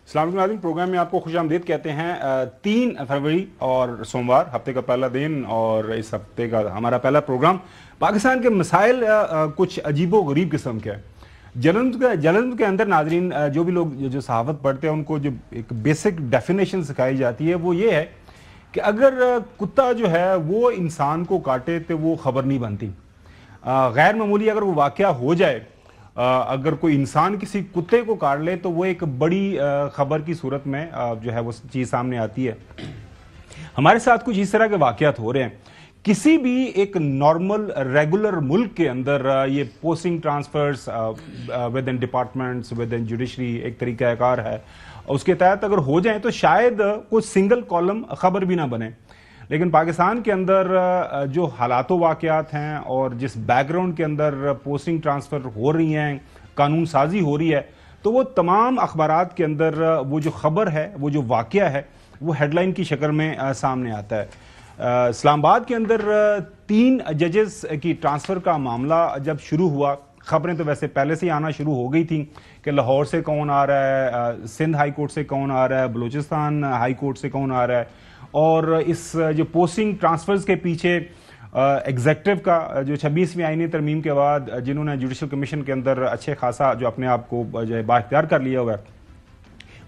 السلام علیکم ناظرین، پروگرام میں آپ کو خوش آمدید کہتے ہیں۔ 3 فروری اور سوموار ہفتے کا پہلا دن، اور اس ہفتے کا ہمارا پہلا پروگرام پاکستان کے مسائل کچھ عجیب و غریب قسم کے ہیں۔ جرنلزم کے اندر ناظرین جو بھی لوگ جو صحافت پڑھتے ہیں ان کو جو ایک بیسک ڈیفینیشن سکھائی جاتی ہے وہ یہ ہے کہ اگر کتا جو ہے وہ انسان کو کاٹے تو وہ خبر نہیں بنتی۔ غیر معمولی اگر وہ واقعہ ہو جائے، اگر کوئی انسان کسی کتے کو کاٹ لے تو وہ ایک بڑی خبر کی صورت میں جو ہے وہ چیز سامنے آتی ہے۔ ہمارے ساتھ کچھ اس طرح کے واقعات ہو رہے ہیں۔ کسی بھی ایک نارمل ریگولر ملک کے اندر یہ posting transfers with in departments with in judiciary ایک طریقہ کار ہے، اس کے تحت اگر ہو جائیں تو شاید کوئی سنگل کالم خبر بھی نہ بنے، لیکن پاکستان کے اندر جو حالات و واقعات ہیں اور جس بیک گراؤنڈ کے اندر پوسٹنگ ٹرانسفر ہو رہی ہیں، قانون سازی ہو رہی ہے، تو وہ تمام اخبارات کے اندر وہ جو خبر ہے، وہ جو واقعہ ہے، وہ ہیڈ لائن کی شکل میں سامنے آتا ہے۔ اسلام آباد کے اندر 3 ججز کی ٹرانسفر کا معاملہ جب شروع ہوا، خبریں تو ویسے پہلے سے ہی آنا شروع ہو گئی تھیں کہ لاہور سے کون آ رہا ہے، سندھ ہائی کورٹ سے کون آ رہا ہے، بلوچستان ہائی کورٹ سے کون آ رہا ہے، اور اس جو پوسٹنگ ٹرانسفرز کے پیچھے ایگزیکٹو کا جو 26ویں آئینی ترمیم کے بعد جنہوں نے جوڈیشل کمیشن کے اندر اچھے خاصا جو اپنے آپ کو جو ہے بااختیار کر لیا ہوا ہے،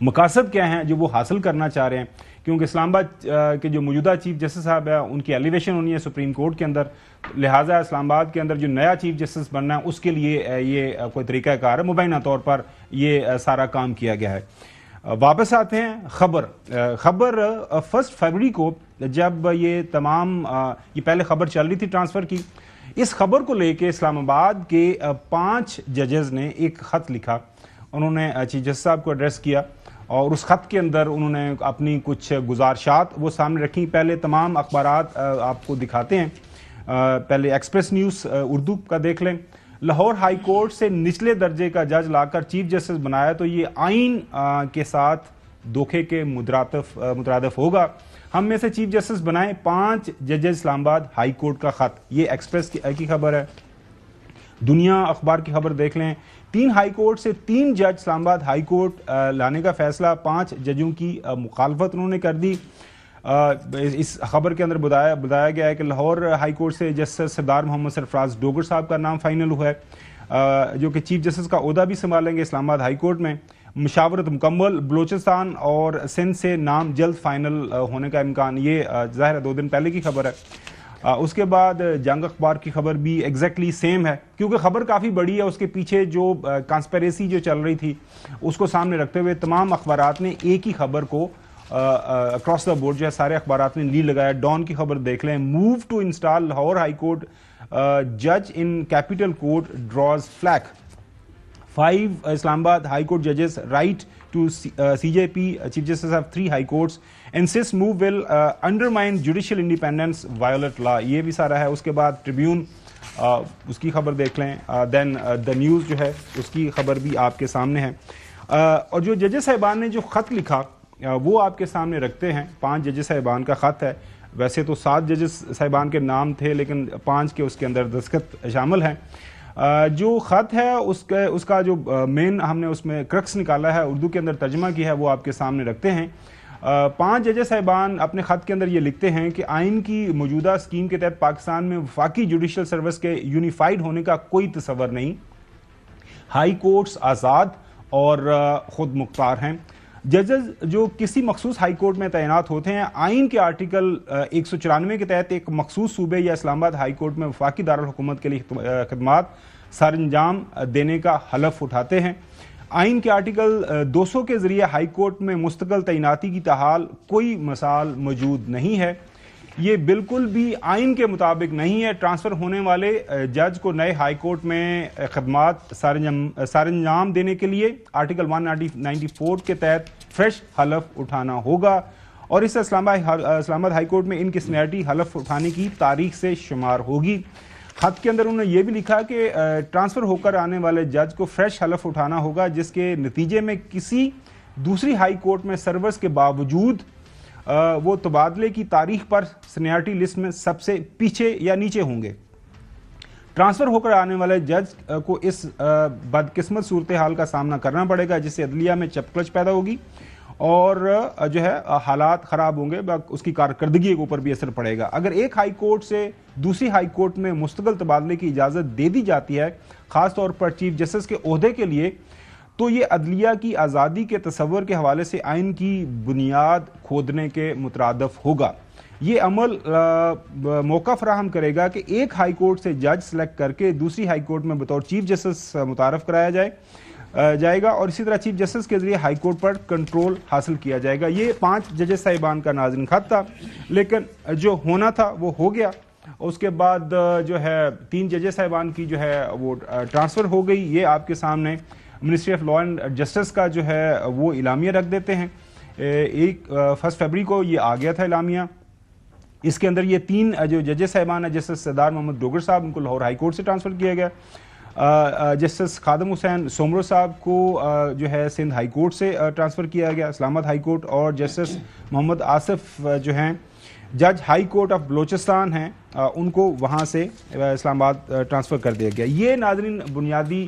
مقاصد کیا ہیں جو وہ حاصل کرنا چاہ رہے ہیں، کیونکہ اسلام آباد کے جو موجودہ چیف جسٹس صاحب ہے ان کی ایلیویشن ہونی ہے سپریم کورٹ کے اندر، لہٰذا اسلام آباد کے اندر جو نیا چیف جسٹس بننا ہے اس کے لیے یہ کوئی طریقہ کار ہے، مبینہ طور پر یہ سارا کام کیا گیا ہے۔ واپس آتے ہیں خبر 1 فروری کو جب یہ تمام یہ پہلے خبر چل رہی تھی ٹرانسفر کی، اس خبر کو لے کے اسلام آباد کے 5 ججز نے ایک خط لکھا، انہوں نے چیف جسٹس صاحب کو ایڈریس کیا، اور اس خط کے اندر انہوں نے اپنی کچھ گزارشات وہ سامنے رکھی۔ پہلے تمام اخبارات آپ کو دکھاتے ہیں، پہلے ایکسپریس نیوز اردو کا دیکھ لیں۔ لاہور ہائی کورٹ سے نچلے درجے کا جج لا کر چیف جسٹس بنایا تو یہ آئین کے ساتھ دھوکے کے مترادف ہوگا، ہم میں سے چیف جسٹس بنائیں 5 ججز اسلام آباد ہائی کورٹ کا خط، یہ ایکسپریس کی خبر ہے۔ دنیا اخبار کی خبر دیکھ لیں، 3 ہائی کورٹ سے 3 جج اسلام آباد ہائی کورٹ لانے کا فیصلہ، 5 ججوں کی مخالفت انہوں نے کر دی۔ اس خبر کے اندر بتایا گیا ہے کہ لاہور ہائی کورٹ سے جسٹس سردار محمد سرفراز ڈوگر صاحب کا نام فائنل ہوا ہے، جو کہ چیف جسٹس کا عہدہ بھی سنبھالیں گے اسلام آباد ہائی کورٹ میں۔ مشاورت مکمل، بلوچستان اور سندھ سے نام جلد فائنل ہونے کا امکان، یہ ظاہر ہے 2 دن پہلے کی خبر ہے۔ اس کے بعد جنگ اخبار کی خبر بھی ایگزیکٹلی سیم ہے، کیونکہ خبر کافی بڑی ہے، اس کے پیچھے جو کانسپیریسی جو چل رہی تھی اس کو سامنے رکھتے ہوئے تمام اخبارات نے ایک ہی خبر کو اکراس دا بورڈ جو ہے سارے اخبارات نے لیڈ لگایا۔ ڈان کی خبر دیکھ لیں، move to install Lahore High Court جج in capital court draws flag, 5 Islamabad High Court ججز write to CJP chief justice of 3 High Courts insist move will undermine judicial independence violate law, یہ بھی سارا ہے۔ اس کے بعد ٹریبیون اس کی خبر دیکھ لیں، دین دا نیوز جو ہے اس کی خبر بھی آپ کے سامنے ہے، اور جو ججز صاحبان نے جو خط لکھا وہ آپ کے سامنے رکھتے ہیں۔ 5 ججز صاحبان کا خط ہے، ویسے تو 7 ججز صاحبان کے نام تھے لیکن 5 کے اس کے اندر دستخط شامل ہیں۔ جو خط ہے اس کا جو مین ہم نے اس میں کرکس نکالا ہے، اردو کے اندر ترجمہ کیا ہے، وہ آپ کے سامنے رکھتے ہیں۔ 5 ججز صاحبان اپنے خط کے اندر یہ لکھتے ہیں کہ آئین کی موجودہ اسکیم کے تحت پاکستان میں وفاقی جوڈیشل سروس کے یونیفائڈ ہونے کا کوئی تصور نہیں، ہائی کورٹس آزاد اور خود مختار ہیں، ججز جو کسی مخصوص ہائی کورٹ میں تعینات ہوتے ہیں آئین کے آرٹیکل 194 کے تحت ایک مخصوص صوبے یا اسلام آباد ہائی کورٹ میں وفاقی دارالحکومت کے لیے خدمات سر انجام دینے کا حلف اٹھاتے ہیں۔ آئین کے آرٹیکل 200 کے ذریعے ہائی کورٹ میں مستقل تعیناتی کی تحال کوئی مثال موجود نہیں ہے، یہ بالکل بھی آئین کے مطابق نہیں ہے۔ ٹرانسفر ہونے والے جج کو نئے ہائی کورٹ میں خدمات سر انجام دینے کے لیے آرٹیکل 194 کے تحت فریش حلف اٹھانا ہوگا، اور اس سے اسلام آباد ہائی کورٹ میں ان کی سینئرٹی حلف اٹھانے کی تاریخ سے شمار ہوگی۔ خط کے اندر انہوں نے یہ بھی لکھا کہ ٹرانسفر ہو کر آنے والے جج کو فریش حلف اٹھانا ہوگا جس کے نتیجے میں کسی دوسری ہائی کورٹ میں سروس کے باوجود وہ تبادلے کی تاریخ پر سینئرٹی لسٹ میں سب سے پیچھے یا نیچے ہوں گے۔ ٹرانسفر ہو کر آنے والے جج کو اس بدقسمت صورتحال کا سامنا کرنا پڑے گا جس سے عدلیہ میں چپکلچ پیدا ہوگی، اور جو ہے حالات خراب ہوں گے، اس کی کارکردگی کے اوپر بھی اثر پڑے گا۔ اگر ایک ہائی کورٹ سے دوسری ہائی کورٹ میں مستقل تبادلے کی اجازت دے دی جاتی ہے، خاص طور پر چیف جسٹس کے عہدے کے لیے، تو یہ عدلیہ کی آزادی کے تصور کے حوالے سے آئین کی بنیاد کھودنے کے مترادف ہوگا۔ یہ عمل موقع فراہم کرے گا کہ ایک ہائی کورٹ سے جج سلیکٹ کر کے دوسری ہائی کورٹ میں بطور چیف جسٹس متعارف کرایا جائے گا، اور اسی طرح چیف جسٹس کے ذریعے ہائی کورٹ پر کنٹرول حاصل کیا جائے گا۔ یہ 5 ججز صاحبان کا ناظرین خط تھا، لیکن جو ہونا تھا وہ ہو گیا۔ اس کے بعد جو ہے 3 ججز صاحبان کی جو ہے وہ ٹرانسفر ہو گئی۔ یہ آپ کے سامنے ministry of law and justice کا جو ہے وہ اعلامیہ رکھ دیتے ہیں۔ 1 فروری کو یہ آ گیا تھا اعلامیہ۔ اس کے اندر یہ 3 جو ججز صاحبان ہیں، جسٹس سردار محمد ڈوگر صاحب، ان کو لاہور ہائی کورٹ سے ٹرانسفر کیا گیا۔ جسٹس خادم حسین سومرو صاحب کو جو ہے سندھ ہائی کورٹ سے ٹرانسفر کیا گیا، اسلام آباد ہائی کورٹ، اور جسٹس محمد آصف جو ہیں جج ہائی کورٹ آف بلوچستان ہیں، ان کو وہاں سے اسلام آباد ٹرانسفر کر دیا گیا۔ یہ ناظرین بنیادی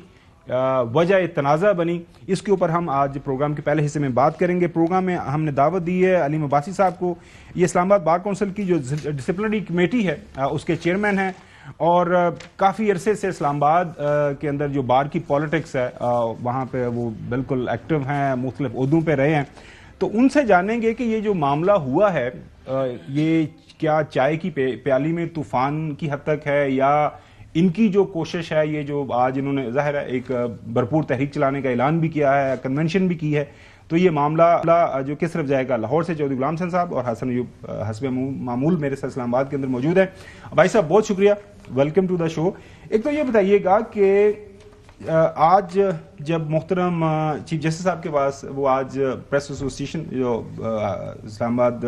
وجہ تنازع بنی۔ اس کے اوپر ہم آج پروگرام کے پہلے حصے میں بات کریں گے۔ پروگرام میں ہم نے دعوت دی ہے علیم عباسی صاحب کو، یہ اسلام آباد بار کونسل کی جو ڈسپلنری کمیٹی ہے اس کے چیئرمین ہیں، اور کافی عرصے سے اسلام آباد کے اندر جو بار کی پالیٹکس ہے وہاں پہ وہ بالکل ایکٹیو ہیں، مختلف عہدوں پہ رہے ہیں۔ تو ان سے جانیں گے کہ یہ جو معاملہ ہوا ہے یہ کیا چائے کی پیالی میں طوفان کی حد تک ہے، یا ان کی جو کوشش ہے، یہ جو آج انہوں نے ظاہر ہے ایک بھرپور تحریک چلانے کا اعلان بھی کیا ہے، کنونشن بھی کی ہے، تو یہ معاملہ جو کس طرف جائے گا۔ لاہور سے چودھری غلام حسین صاحب اور حسن ایوب حسب معمول میرے ساتھ اسلام آباد کے اندر موجود ہیں۔ بھائی صاحب بہت شکریہ، ویلکم ٹو دا شو۔ ایک تو یہ بتائیے گا کہ آج جب محترم چیف جسٹس صاحب کے پاس وہ آج پریس ایسوسی ایشن جو اسلام آباد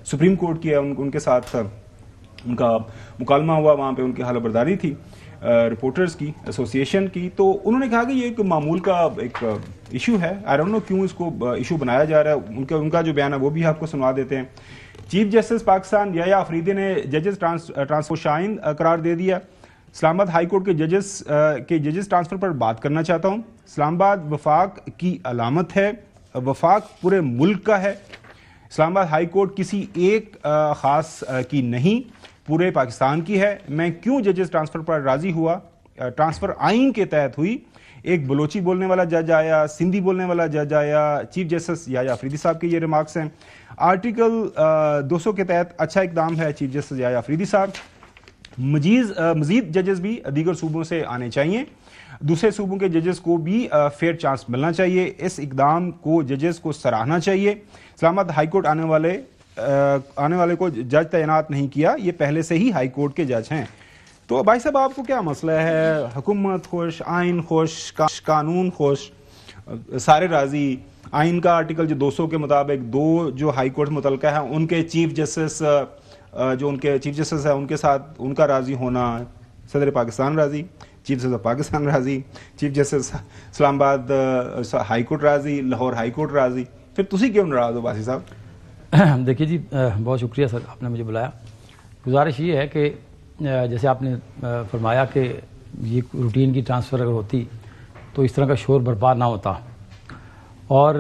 سپریم کورٹ کی ہے ان کے ساتھ ان کا مکالمہ ہوا، وہاں پہ ان کی حلف برداری تھی رپورٹرز کی ایسوسی ایشن کی، تو انہوں نے کہا کہ یہ ایک معمول کا ایک ایشو ہے، آئی ڈونٹ نو کیوں اس کو ایشو بنایا جا رہا ہے۔ ان کا جو بیان ہے وہ بھی آپ کو سنوا دیتے ہیں۔ چیف جسٹس پاکستان یحییٰ آفریدی نے ججز ٹرانسفر شائن قرار دے دیا۔ اسلام آباد ہائی کورٹ کے ججز ٹرانسفر پر بات کرنا چاہتا ہوں۔ اسلام آباد وفاق کی علامت ہے، وفاق پورے ملک کا ہے۔ اسلام آباد ہائی کورٹ کسی ایک خاص کی نہیں، پورے پاکستان کی ہے۔ میں کیوں ججز ٹرانسفر پر راضی ہوا؟ ٹرانسفر آئین کے تحت ہوئی۔ ایک بلوچی بولنے والا جج آیا، سندھی بولنے والا جج آیا، چیف جسٹس یحییٰ آفریدی صاحب کے یہ ریمارکس ہیں۔ آرٹیکل 200 کے تحت اچھا اقدام ہے چیف جسٹس یحییٰ آفریدی صاحب۔ مزید ججز بھی دیگر صوبوں سے آنے چاہیے، دوسرے صوبوں کے ججز کو بھی فیئر چانس ملنا چاہیے۔ اس اقدام کو ججز کو سراہنا چاہیے۔ اسلام آباد ہائی کورٹ آنے والے کو جج تعینات نہیں کیا، یہ پہلے سے ہی ہائی کورٹ کے جج ہیں۔ تو بھائی صاحب آپ کو کیا مسئلہ ہے؟ حکومت خوش، آئین خوش، قانون خوش، سارے راضی؟ آئین کا آرٹیکل جو 200 کے مطابق 2 جو ہائی کورٹ متعلقہ ہیں ان کے چیف جسٹس جو ان کے چیف جسٹس ہیں ان کے ساتھ ان کا راضی ہونا، صدر پاکستان راضی، چیف جسٹس آف پاکستان راضی، chief justice Islamabad High court راضی، لاہور ہائی کورٹ راضی، پھر تسی کیوں ناراض ہو باسی صاحب؟ دیکھیے جی، بہت شکریہ سر، آپ نے مجھے بلایا۔ گزارش یہ ہے کہ جیسے آپ نے فرمایا کہ یہ روٹین کی ٹرانسفر اگر ہوتی تو اس طرح کا شور برپا نہ ہوتا، اور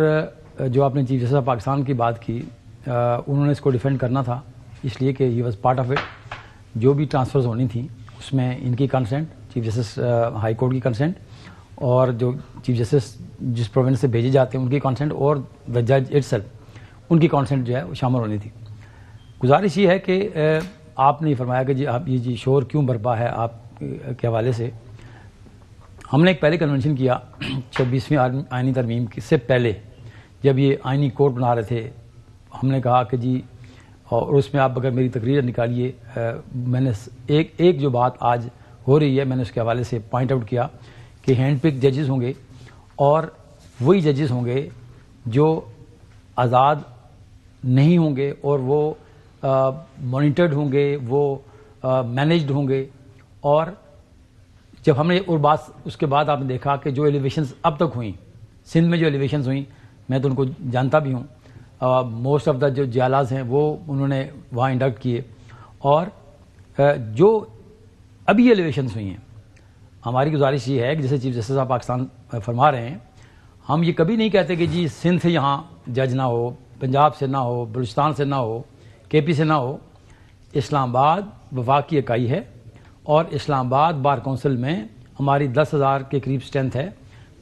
جو آپ نے چیف جسٹس آف پاکستان کی بات کی، انہوں نے اس کو ڈیفینڈ کرنا تھا، اس لیے کہ he was part of it. جو بھی ٹرانسفرز ہونی تھیں اس میں ان کی consent, chief justice high court کی کنسنٹ، اور جو چیف جسٹس جس پروونس سے بھیجے جاتے ہیں ان کی کنسنٹ، اور دا جج اٹ سیلف ان کی کنسنٹ جو ہے وہ شامل ہونی تھی۔ گزارش یہ ہے کہ آپ نے فرمایا کہ جی آپ یہ شور کیوں برپا ہے آپ کے حوالے سے۔ ہم نے ایک پہلے کنونشن کیا 26ویں آئینی ترمیم سے پہلے، جب یہ آئینی کوڈ بنا رہے تھے، ہم نے کہا کہ جی، اور اس میں آپ اگر میری تقریر نکالیے، میں نے ایک جو بات آج ہو رہی ہے میں نے اس کے حوالے سے پوائنٹ آؤٹ کیا کہ ہینڈ پک ججز ہوں گے، اور وہی ججز ہوں گے جو آزاد نہیں ہوں گے، اور وہ مانیٹرڈ ہوں گے، وہ مینیجڈ ہوں گے۔ اور جب ہم نے اور بات اس کے بعد آپ نے دیکھا کہ جو ایلیویشنز اب تک ہوئیں سندھ میں، جو ایلیویشنز ہوئیں، میں تو ان کو جانتا بھی ہوں، موسٹ آف دا جو جیالاز ہیں وہ انہوں نے وہاں انڈکٹ کیے، اور جو ابھی ایلیویشنز ہوئی ہیں، ہماری گزارش یہ ہے کہ جیسے چیف جسٹس آف پاکستان فرما رہے ہیں، ہم یہ کبھی نہیں کہتے کہ جی سندھ سے یہاں جج نہ ہو، پنجاب سے نہ ہو، بلوچستان سے نہ ہو، کے پی سے نہ ہو. اسلام آباد وفاق کی اکائی ہے اور اسلام آباد بار کونسل میں ہماری 10,000 کے قریب اسٹرینتھ ہے،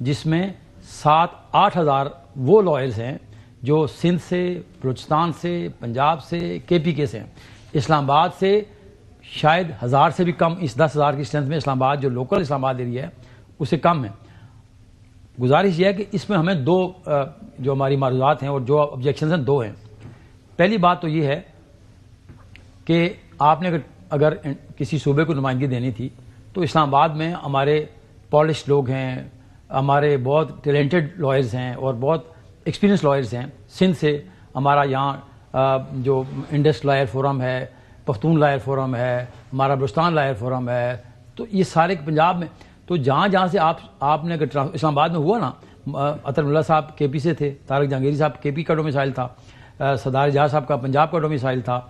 جس میں 7-8 ہزار وہ لائرز ہیں جو سندھ سے، بلوچستان سے، پنجاب سے، کے پی کے سے ہیں. اسلام آباد سے شاید 1000 سے بھی کم اس 10,000 کی اسٹرینتھ میں اسلام آباد جو لوکل اسلام آباد ایریا ہے اس سے کم ہے. گزارش یہ ہے کہ اس میں ہمیں دو جو ہماری معروضات ہیں اور جو آبجیکشنز ہیں دو ہیں. پہلی بات تو یہ ہے کہ آپ نے اگر کسی صوبے کو نمائندگی دینی تھی تو اسلام آباد میں ہمارے پالش لوگ ہیں، ہمارے بہت ٹیلنٹڈ لائرز ہیں اور بہت ایکسپیرینس لائرز ہیں. سندھ سے ہمارا یہاں جو انڈس لائر فورم ہے، پختون لائر فورم ہے، ہمارا بلوچستان لائر فورم ہے، تو یہ سارے پنجاب میں تو جہاں سے آپ نے اسلام آباد میں ہوا نا، اطہر اللہ صاحب کے پی سے تھے، طارق جہانگیری صاحب کے پی کا ڈومیسائل تھا، سردار اعجاز صاحب کا پنجاب کا ڈومیسائل تھا،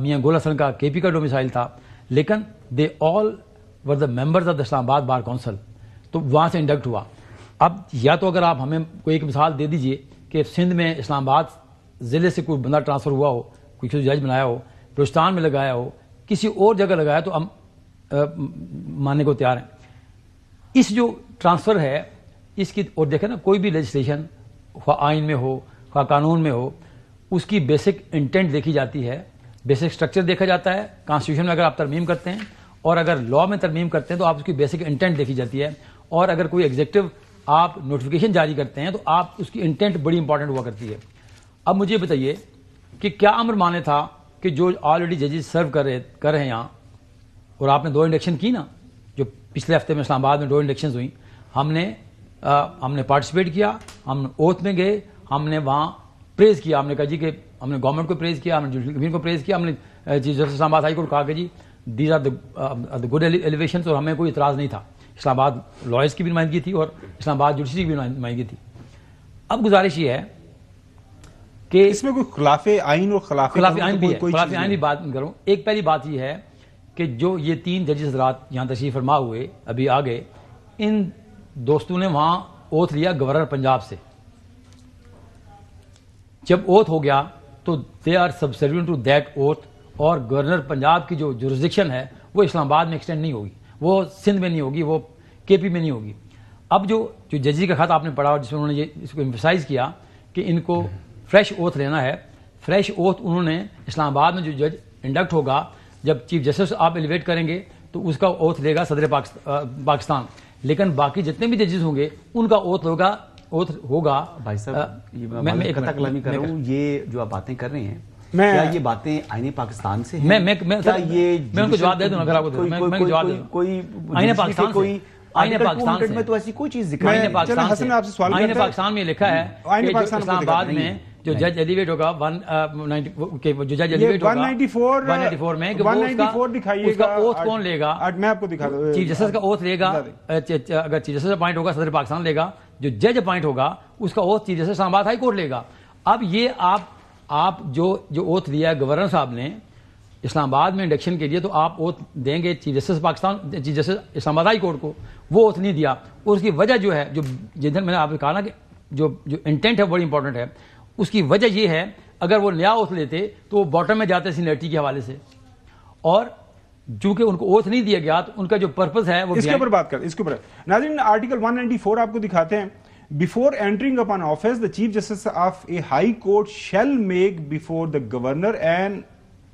میاں گل حسن کا کے پی کا ڈومیسائل تھا، لیکن دے آل ور دا ممبرز آف دا اسلام آباد بار کونسل. تو وہاں سے انڈکٹ ہوا. اب یا تو اگر آپ ہمیں کوئی ایک مثال دے دیجئے کہ سندھ میں اسلام آباد ضلع سے کوئی بندہ ٹرانسفر ہوا ہو، کوئی جج بنایا ہو، بلوچستان میں لگایا ہو، کسی اور جگہ لگایا تو ہم ماننے کو تیار ہیں. اس جو ٹرانسفر ہے اس کی، اور دیکھیں نا کوئی بھی لیجسلیشن خواہ آئین میں ہو خواہ قانون میں ہو، اس کی بیسک انٹینٹ دیکھی جاتی ہے، بیسک اسٹرکچر دیکھا جاتا ہے. کانسٹیٹیوشن میں اگر آپ ترمیم کرتے ہیں اور اگر لا میں ترمیم کرتے ہیں تو آپ اس کی بیسک انٹینٹ دیکھی جاتی ہے. اور اگر کوئی ایگزیکٹو آپ نوٹیفیکیشن جاری کرتے ہیں تو آپ اس کی انٹینٹ بڑی امپورٹنٹ ہوا کرتی ہے. اب مجھے بتائیے کہ کیا امر مانے تھا کہ جو آلریڈی ججز سرو کر رہے ہیں یہاں، اور آپ نے 2 انڈکشن کی نا، جو پچھلے ہفتے میں اسلام آباد میں 2 انڈکشنز ہوئیں، ہم نے پارٹیسپیٹ کیا، ہم اوتھ میں گئے، ہم نے وہاں پریز کیا، ہم نے کہا جی کہ ہم نے گورنمنٹ کو پریز کیا، ہم نے جوڈیشل کمیشن کو پریز کیا، ہم نے chief justice Islamabad High court کو کہا کہ جی these are the good elevations, اور ہمیں کوئی اعتراض نہیں تھا. اسلام آباد لائرز کی بھی نمائندگی تھی اور اسلام آباد جوڈیشری کی بھی نمائندگی تھی. اب گزارش یہ ہے کہ اس میں کوئی خلاف آئین اور خلاف آئین بھی ہے، خلاف آئین بھی بات کروں. ایک پہلی بات یہ ہے کہ جو یہ 3 ججز حضرات یہاں تشریف فرما ہوئے ابھی آ گئے، ان دوستوں نے وہاں اوتھ لیا گورنر پنجاب سے. جب اوتھ ہو گیا تو they are subservient to that oath, اور گورنر پنجاب کی جو جورسڈکشن ہے وہ اسلام آباد میں ایکسٹینڈ نہیں ہوگی، وہ سندھ میں نہیں ہوگی، وہ کے پی میں نہیں ہوگی. اب جو ججی کا خط آپ نے پڑھا جس میں انہوں نے یہ اس کو ایمفسائز کیا کہ ان کو فریش اوتھ لینا ہے. فریش اوتھ انہوں نے اسلام آباد میں جو جج انڈکٹ ہوگا، جب چیف جسٹس آپ ایلیویٹ کریں گے تو اس کا اوتھ لے گا صدر پاکستان، لیکن باقی جتنے بھی ججز ہوں گے ان کا اوتھ ہوگا. بھائی صاحب میں ایک قطع کلامی کر رہا ہوں، یہ جو آپ باتیں کر رہے ہیں کیا یہ باتیں آئین پاکستان سے ہیں؟ میں ان کو جواب دے دوں، اگر آپ کو میں جواب دوں. کوئی آئین پاکستان کوئی آئین پاکستان میں تو ایسی کوئی چیز ذکر نہیں. آئین پاکستان میں لکھا ہے کہ اسلام آباد میں جو جج ایلیویٹ ہوگا 194 میں اس کا اوتھ کون لے گا؟ میں آپ کو دکھا دوں. چیف جسٹس کا اوتھ لے گا، اگر چیف جسٹس اپوائنٹ ہوگا صدر پاکستان لے گا، جو جج اپوائنٹ ہوگا اس کا oath chief justice Islamabad High court لے گا. اب یہ آپ جو اوتھ لیا ہے گورنر صاحب نے اسلام آباد میں انڈکشن کے لیے، تو آپ اوتھ دیں گے chief justice Pakistan, chief justice Islamabad High court کو. وہ اوتھ نہیں دیا، اور اس کی وجہ جو ہے، جو جدھر میں نے آپ نے کہا نا کہ جو انٹینٹ ہے بڑی امپورٹنٹ ہے، اس کی وجہ یہ ہے اگر وہ نیا اوتھ لیتے تو وہ باٹم میں جاتے سینیرٹی کے حوالے سے، اور چونکہ ان کو اوتھ نہیں دیا گیا تو ان کا جو پرپز ہے وہ اس کے اوپر بات کر. اس کے اوپر ناظرین آرٹیکل 194 آپ کو دکھاتے ہیں. Before entering upon office, the Chief Justice of a High Court shall make before the Governor and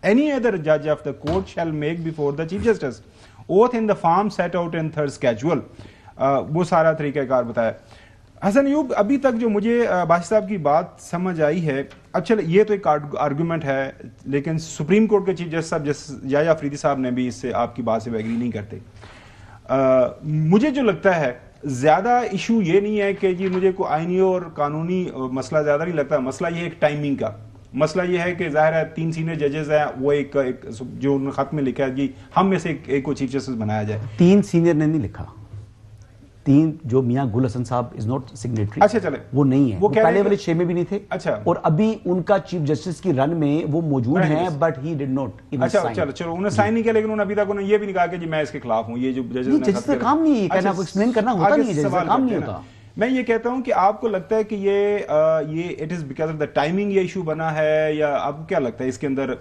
any other judge of the court shall make before the Chief Justice oath in the form set out in 3rd schedule. وہ سارا طریقہ کار بتایا. حسن ایوب، ابھی تک جو مجھے باشی صاحب کی بات سمجھ آئی ہے، اچھا یہ تو ایک آرگومنٹ ہے، لیکن سپریم کورٹ کے چیف جسٹس صاحب یحییٰ افریدی صاحب نے بھی اس سے آپ کی بات سے ایگری نہیں کرتے. مجھے جو لگتا ہے زیادہ ایشو یہ نہیں ہے کہ جی مجھے کوئی آئینی اور قانونی مسئلہ زیادہ نہیں لگتا. مسئلہ یہ ہے ایک ٹائمنگ کا. مسئلہ یہ ہے کہ ظاہر ہے 3 سینئر ججز ہیں، وہ ایک جو انہوں نے خط میں لکھا ہے جی ہم میں سے ایک کو چیف جسٹس بنایا جائے. 3 سینئر نے نہیں لکھا، 3 جو میاں گل حسن صاحب از ناٹ سگنیٹری. اچھا چلے وہ نہیں ہے، وہ پہلے والے 6 میں بھی نہیں تھے. اچھا، اور ابھی ان کا چیف جسٹس کی رن میں وہ موجود ہیں، بٹ ہی ڈڈ ناٹ. اچھا چلو انہوں نے سائن نہیں کیا، لیکن انہوں نے ابھی تک یہ بھی نہیں کہا کہ جی میں اس کے خلاف ہوں. یہ جو ججز نے کام نہیں کہنا، ایکسپلین کرنا ہوتا نہیں ہے، کام نہیں ہوتا. میں یہ کہتا ہوں کہ آپ کو لگتا ہے کہ یہ it is because of the timing یہ ایشو بنا ہے، یا آپ کو کیا لگتا ہے اس کے اندر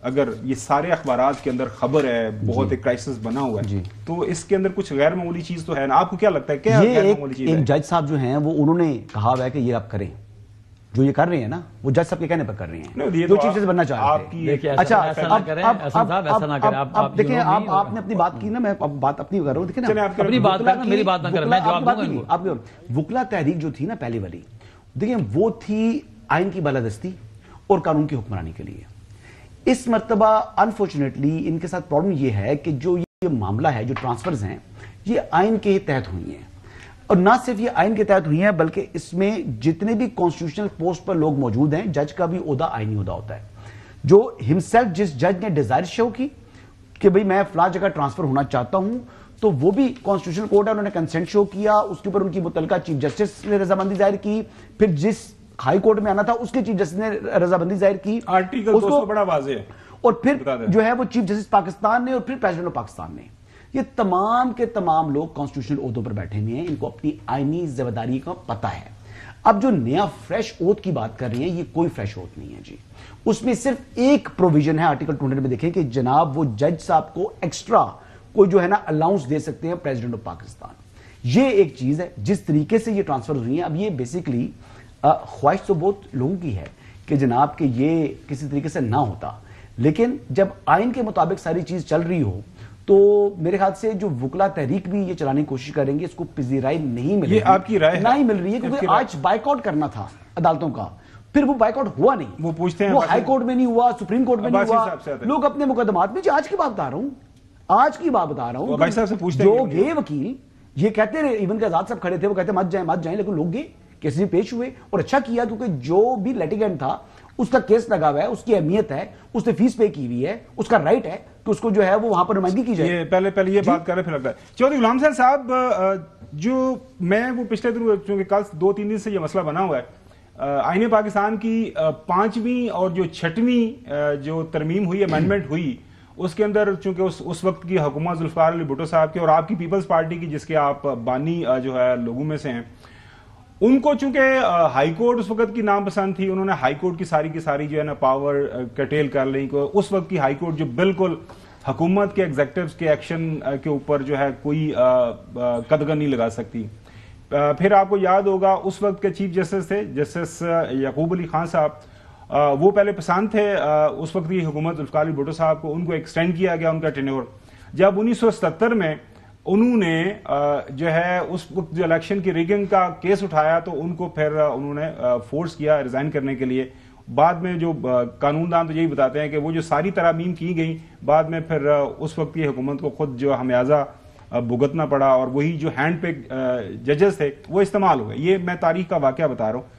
اگر یہ سارے اخبارات کے اندر خبر ہے بہت ایک کرائسس بنا ہوا ہے تو اس کے اندر کچھ غیر معمولی چیز تو ہے نا؟ آپ کو کیا لگتا ہے کیا غیر معمولی چیز ہے؟ ایک جج صاحب جو ہیں وہ انہوں نے کہا ہوا ہے کہ یہ آپ کریں، جو یہ کر رہے ہیں نا وہ جج صاحب کے کہنے پر کر رہے ہیں، جو چیف جسٹس بننا چاہتے ہیں۔ اچھا اب دیکھیں آپ نے اپنی بات کی نا، میں اب بات اپنی کر رہا ہوں، دیکھیں نا اپنی بات کرنا، میری بات نہ کریں، میں جواب دوں گا۔ آپ وکلا تحریک جو تھی نا پہلی والی، دیکھیں وہ تھی آئین کی بالادستی اور قانون کی حکمرانی کے لیے۔ اس مرتبہ انفارچونیٹلی ان کے ساتھ پرابلم یہ ہے کہ جو یہ معاملہ ہے، جو ٹرانسفرز ہیں، یہ آئین کے تحت ہوئی ہیں، اور نہ صرف یہ آئین کے تحت ہوئی ہیں بلکہ اس میں جتنے بھی کانسٹیٹیوشنل پوسٹ پر لوگ موجود ہیں، جج کا بھی عہدہ آئینی عہدہ ہوتا ہے۔ جو ہمسیلف جس جج نے ڈیزائر شو کی کہ بھئی میں فلاں جگہ ٹرانسفر ہونا چاہتا ہوں، تو وہ بھی کانسٹیٹیوشنل کورٹ ہے، انہوں نے کنسنٹ شو کیا، اس کے اوپر ان کی متعلقہ چیف جسٹس نے رضامندی ظاہر کی، پھر جس ہائی کورٹ میں آنا تھا اس کے چیف جسٹس نے رضامندی ظاہر کی، آرٹیکل 200 بڑا واضح ہے، اور پھر جو ہے وہ چیف جسٹس پاکستان نے اور پھر پریزیڈنٹ آف پاکستان نے۔ یہ تمام کے تمام لوگ کانسٹیٹیوشنل عہدوں پر بیٹھے ہوئے ہیں، ان کو اپنی آئینی ذمہ داری کا پتہ ہے۔ اب جو نیا فریش اوتھ کی بات کر رہی ہیں، یہ کوئی فریش اوتھ نہیں ہے جی، اس میں صرف ایک پروویژن ہے آرٹیکل 200 میں، دیکھیں کہ جناب وہ جج صاحب کو ایکسٹرا کوئی جو ہے نا الاؤنس دے سکتے ہیں پریزیڈنٹ آف پاکستان۔ یہ ایک چیز ہے جس طریقے سے یہ ٹرانسفر ہوئی ہیں۔ اب یہ بیسیکلی خواہش تو بہت لوگوں کی ہے کہ جناب کہ یہ کسی طریقے سے نہ ہوتا، لیکن جب آئین کے مطابق ساری چیز چل رہی ہو تو میرے خیال سے جو وکلا تحریک بھی یہ چلانے کی کوشش کریں گے، اس کو پذیرائی نہیں مل رہی، یہ آپ کی رائے نہ ہی مل رہی ہے، کیونکہ آج بائیک آؤٹ کرنا تھا عدالتوں کا، پھر وہ بائیک آؤٹ ہوا نہیں، وہ پوچھتے ہیں وہ ہائی کورٹ میں نہیں ہوا، سپریم کورٹ میں نہیں ہوا، لوگ اپنے مقدمات میں، آج کی بات بتا رہا ہوں، آج کی بات بتا رہا ہوں، جو گئے وکیل یہ کہتے رہے، ایون کہ آزاد صاحب کھڑے تھے، وہ کہتے مت جائیں، لیکن لوگ گئے، کیسز بھی پیش ہوئے، اور اچھا کیا، کیونکہ جو بھی لیٹیگنٹ تھا اس کا کیس لگا ہوا ہے، اس کی اہمیت ہے، اس نے فیس پے کی ہوئی ہے، اس کا رائٹ ہے کہ اس کو جو ہے وہ وہاں پر نمائندگی کی جائے۔ پہلے یہ بات کر رہے، پھر لگتا ہے چودھری غلام حسین صاحب، جو میں وہ پچھلے دن، چونکہ کل 2-3 دن سے یہ مسئلہ بنا ہوا ہے، آئین پاکستان کی 5ویں اور جو 6ویں جو ترمیم ہوئی، امینڈمنٹ ہوئی، اس کے اندر چونکہ اس وقت کی حکومت ذوالفقار علی بھٹو صاحب کی اور آپ کی پیپلز پارٹی کی، جس کے آپ بانی جو ہے لوگوں میں سے ہیں، ان کو چونکہ ہائی کورٹ اس وقت کی ناپسند تھی، انہوں نے ہائی کورٹ کی ساری جو ہے نا پاور کٹیل کر لی، اس وقت کی ہائی کورٹ جو بالکل حکومت کے ایگزیکٹوز کے ایکشن کے اوپر جو ہے کوئی قدغن نہیں لگا سکتی۔ پھر آپ کو یاد ہوگا اس وقت کے چیف جسٹس تھے جسٹس یعقوب علی خان صاحب، وہ پہلے پسند تھے اس وقت کی حکومت ذوالفقار علی بھٹو صاحب کو، ان کو ایکسٹینڈ کیا گیا ان کا ٹینیور۔ جب 1977 میں انہوں نے جو ہے اس وقت جو الیکشن کی ریگنگ کا کیس اٹھایا تو ان کو پھر انہوں نے فورس کیا ریزائن کرنے کے لیے۔ بعد میں جو قانون دان تو یہی بتاتے ہیں کہ وہ جو ساری ترامیم کی گئیں، بعد میں پھر اس وقت کی حکومت کو خود جو خمیازہ بھگتنا پڑا، اور وہی جو ہینڈ پک ججز تھے وہ استعمال ہوئے۔ یہ میں تاریخ کا واقعہ بتا رہا ہوں۔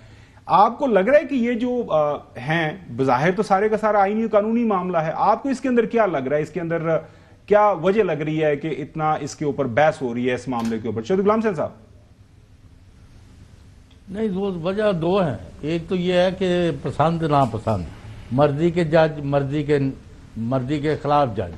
آپ کو لگ رہا ہے کہ یہ جو ہیں بظاہر تو سارے کا سارا آئینی اور قانونی معاملہ ہے، آپ کو اس کے اندر کیا لگ رہا ہے، اس کے اندر کیا وجہ لگ رہی ہے کہ اتنا اس کے اوپر بحث ہو رہی ہے اس معاملے کے اوپر؟ چودھری غلام حسین صاحب۔ نہیں، وجہ 2 ہیں، ایک تو یہ ہے کہ پسند ناپسند، مرضی کے جج، مرضی کے خلاف جج،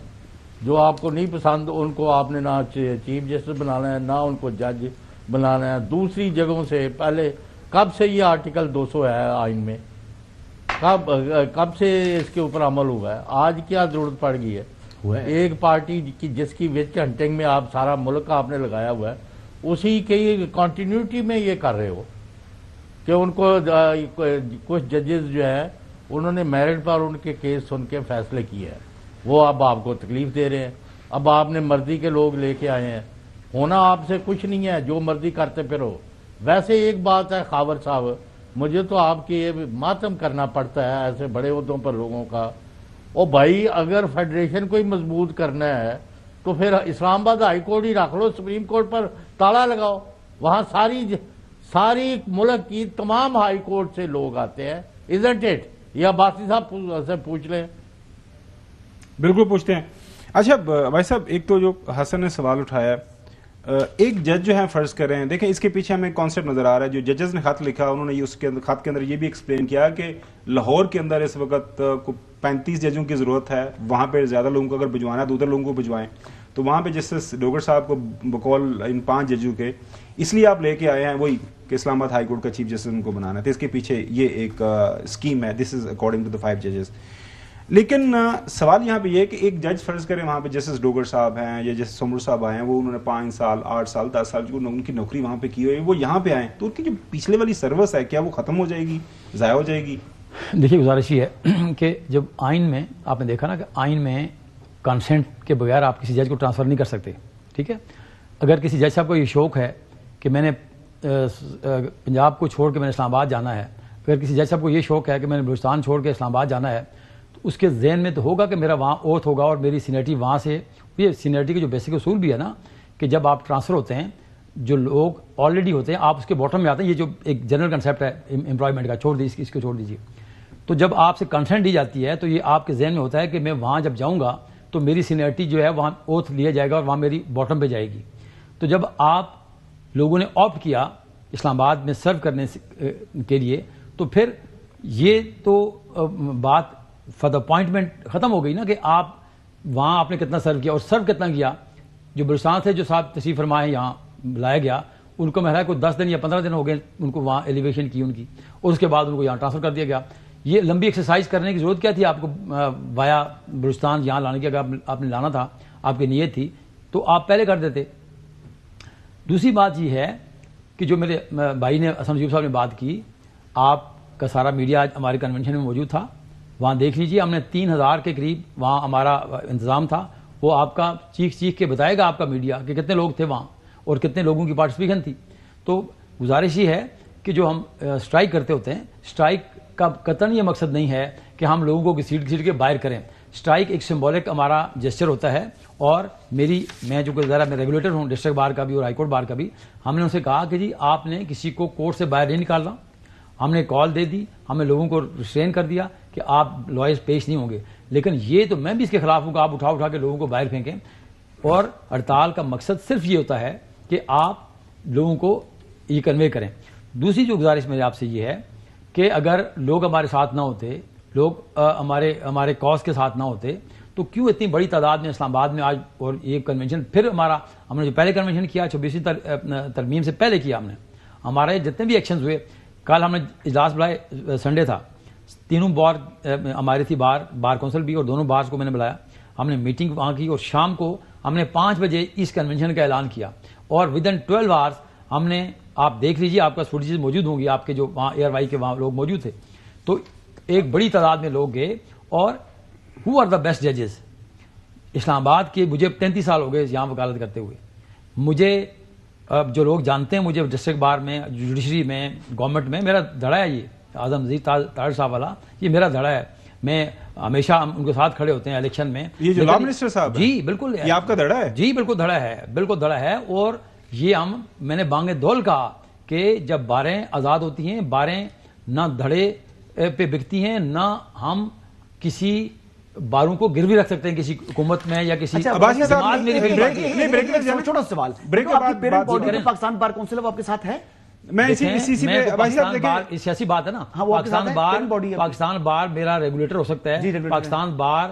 جو آپ کو نہیں پسند ان کو آپ نے نہ چیف جسٹس بنانا ہے، نہ ان کو جج بنانا ہے۔ دوسری جگہوں سے پہلے کب سے یہ آرٹیکل 200 ہے آئین میں، کب سے اس کے اوپر عمل ہوا ہے؟ آج کیا ضرورت پڑ گئی ہے؟ ایک پارٹی کی جس کی وچ ہنٹنگ میں آپ سارا ملک آپ نے لگایا ہوا ہے، اسی کی کنٹینیوٹی میں یہ کر رہے ہو کہ ان کو کچھ ججز جو ہے انہوں نے میرٹ پر ان کے کیس سن کے فیصلے کیے ہیں، وہ اب آپ کو تکلیف دے رہے ہیں۔ اب آپ نے مرضی کے لوگ لے کے آئے ہیں، ہونا آپ سے کچھ نہیں ہے، جو مرضی کرتے پھرو۔ ویسے ایک بات ہے خاور صاحب، مجھے تو آپ کے ماتم کرنا پڑتا ہے ایسے بڑے عہدوں پر لوگوں کا۔ او بھائی، اگر فیڈریشن کو ہی مضبوط کرنا ہے تو پھر اسلام آباد ہائی کورٹ ہی رکھ لو، سپریم کورٹ پر تالا لگاؤ، وہاں ساری ملک کی تمام ہائی کورٹ سے لوگ آتے ہیں، isn't it؟ یہ عباسی صاحب سے پوچھ لیں۔ بالکل پوچھتے ہیں۔ اچھا بھائی صاحب، ایک تو جو حسن نے سوال اٹھایا، ایک جج جو ہے فرض کر رہے ہیں، دیکھیں اس کے پیچھے ہمیں کانسیپٹ نظر آ رہا ہے، جو ججز نے خط لکھا انہوں نے اس کے خط کے اندر یہ بھی ایکسپلین کیا کہ لاہور کے اندر اس وقت 35 ججوں کی ضرورت ہے, وہاں پہ زیادہ لوگوں کو اگر بھجوانا ہے تو ادھر لوگوں کو بھجوائیں. تو وہاں پہ جسٹس ڈوگر صاحب کو بقول ان 5 ججوں کے اس لیے آپ لے کے آئے ہیں وہی کہ اسلام آباد ہائی کورٹ کا چیف جسٹس ان کو بنانا تھا. اس کے پیچھے یہ ایک اسکیم ہے, دس از اکارڈنگ ٹو دا 5 ججز. لیکن سوال یہاں پہ یہ ہے کہ ایک جج فرض کریں وہاں پہ جسٹس ڈوگر صاحب ہیں یا جسٹس سومر صاحب آئے ہیں, وہ انہوں نے 5 سال 8 سال 10 سال جو ان کی نوکری وہاں پہ کی ہوئی ہے, وہ یہاں پہ آئیں تو ان کی جو پچھلے والی سروس ہے کیا وہ ختم ہو جائے گی, ضائع ہو جائے گی؟ دیکھیے گزارش یہ ہے کہ جب آئین میں آپ نے دیکھا نا کہ آئین میں کنسنٹ کے بغیر آپ کسی جج کو ٹرانسفر نہیں کر سکتے, ٹھیک ہے. اگر کسی جج صاحب کو یہ شوق ہے کہ میں نے پنجاب کو چھوڑ کے میں نے اسلام آباد جانا ہے, اگر کسی جج صاحب کو یہ شوق ہے کہ میں نے بلوچستان چھوڑ کے اسلام آباد جانا ہے, تو اس کے ذہن میں تو ہوگا کہ میرا وہاں اوتھ ہوگا اور میری سینیرٹی وہاں سے. یہ سینیرٹی کے جو بیسک اصول بھی ہے نا کہ جب آپ ٹرانسفر ہوتے ہیں جو لوگ آلریڈی ہوتے ہیں آپ اس کے باٹم میں آتے ہیں, یہ جو ایک جنرل کنسیپٹ ہے امپلائمنٹ کا, چھوڑ دیجیے اس کو چھوڑ دیجیے. تو جب آپ سے کنسنٹ دی جاتی ہے تو یہ آپ کے ذہن میں ہوتا ہے کہ میں وہاں جب جاؤں گا تو میری سینیرٹی جو ہے وہاں اوتھ لیا جائے گا اور وہاں میری باٹم پہ جائے گی. تو جب آپ لوگوں نے آپٹ کیا اسلام آباد میں سرو کرنے کے لیے تو پھر یہ تو بات فار دا اپوائنٹمنٹ ختم ہو گئی نا کہ آپ وہاں آپ نے کتنا سرو کیا اور سرو کتنا کیا. جو بلوچستان سے جو صاحب تشریف فرمائے یہاں بلایا گیا ان کو محرا کوئی 10 دن یا 15 دن ہو گئے ان کو وہاں ایلیویشن کی ان کی, اور اس کے بعد ان کو یہاں ٹرانسفر کر دیا گیا. یہ لمبی ایکسرسائز کرنے کی ضرورت کیا تھی آپ کو وایا بلوچستان یہاں لانے کی؟ اگر آپ نے لانا تھا, آپ کی نیت تھی تو آپ پہلے کر دیتے. دوسری بات یہ ہے کہ جو میرے بھائی نے اسم نجیب صاحب نے بات کی, آپ کا سارا میڈیا آج ہمارے کنونشن میں موجود تھا, وہاں دیکھ لیجیے ہم نے 3000 کے قریب وہاں ہمارا انتظام تھا. وہ آپ کا چیخ کے بتائے گا آپ کا میڈیا کہ کتنے لوگ تھے وہاں اور کتنے لوگوں کی پارٹیسپیشن تھی. تو گزارش یہ ہے کہ جو ہم اسٹرائک کرتے ہوتے ہیں, اسٹرائک کا قطعاً یہ مقصد نہیں ہے کہ ہم لوگوں کو کسی سیٹ کے باہر کریں. اسٹرائک ایک سمبولک ہمارا جسچر ہوتا ہے. اور میں جو کہ ذرا میں ریگولیٹر ہوں ڈسٹرکٹ بار کا بھی اور ہائی کورٹ بار کا بھی, ہم نے ان سے کہا کہ جی آپ نے کسی کو کورٹ سے باہر نہیں نکالنا. ہم نے کال دے دی, ہمیں لوگوں کو ریسٹرین کر دیا کہ آپ لائرز پیش نہیں ہوں گے. لیکن یہ تو میں بھی اس کے خلاف ہوں کہ آپ اٹھا کے لوگوں کو باہر پھینکیں. اور ہڑتال کا مقصد صرف یہ ہوتا ہے کہ آپ لوگوں کو یہ کنوے کریں. دوسری جو گزارش میری آپ سے یہ ہے کہ اگر لوگ ہمارے ساتھ نہ ہوتے, لوگ ہمارے کاز کے ساتھ نہ ہوتے, تو کیوں اتنی بڑی تعداد میں اسلام آباد میں آج, اور یہ کنونشن پھر ہم نے جو پہلے کنونشن کیا 26ویں ترمیم سے پہلے کیا, ہم نے ہمارے جتنے بھی ایکشنز ہوئے, کل ہم نے اجلاس بلائے, سنڈے تھا, تینوں بار ہماری تھی بار کونسل بھی, اور دونوں بارز کو میں نے بلایا, ہم نے میٹنگ وہاں کی, اور شام کو ہم نے 5 بجے اس کنونشن کا اعلان کیا. اور ودن 12 آورز ہم نے, آپ دیکھ لیجیے آپ کا فوٹیجز موجود ہوں گی, آپ کے جو وہاں ایئر وائی کے وہاں لوگ موجود تھے, تو ایک بڑی تعداد میں لوگ گئے. اور ہو آر دا بیسٹ ججز اسلام آباد کے؟ مجھے 33 سال ہو گئے یہاں وکالت کرتے ہوئے. مجھے جو لوگ جانتے ہیں مجھے ڈسٹرکٹ بار میں, جوڈیشری میں, گورنمنٹ میں, میرا دھڑا ہے یہ اعظم عزیز طاہر صاحب والا, یہ میرا دھڑا ہے. میں ہمیشہ ان کے ساتھ کھڑے ہوتے ہیں الیکشن میں. یہ جو لا منسٹر صاحب جی بالکل یہ آپ کا دھڑا ہے؟ جی بالکل دھڑا ہے, بالکل دھڑا ہے. اور یہ میں نے بانگ دول کہا کہ جب باریں آزاد ہوتی ہیں, باریں نہ دھڑے پہ بکتی ہیں, نہ ہم کسی باروں کو گروی رکھ سکتے ہیں کسی حکومت میں یا کسی چھوٹا سوال, پاکستان بار کونسل آپ کے ساتھ ہے؟ سیاسی بات ہے نا, پاکستان بار میرا ریگولیٹر ہو سکتا ہے. پاکستان بار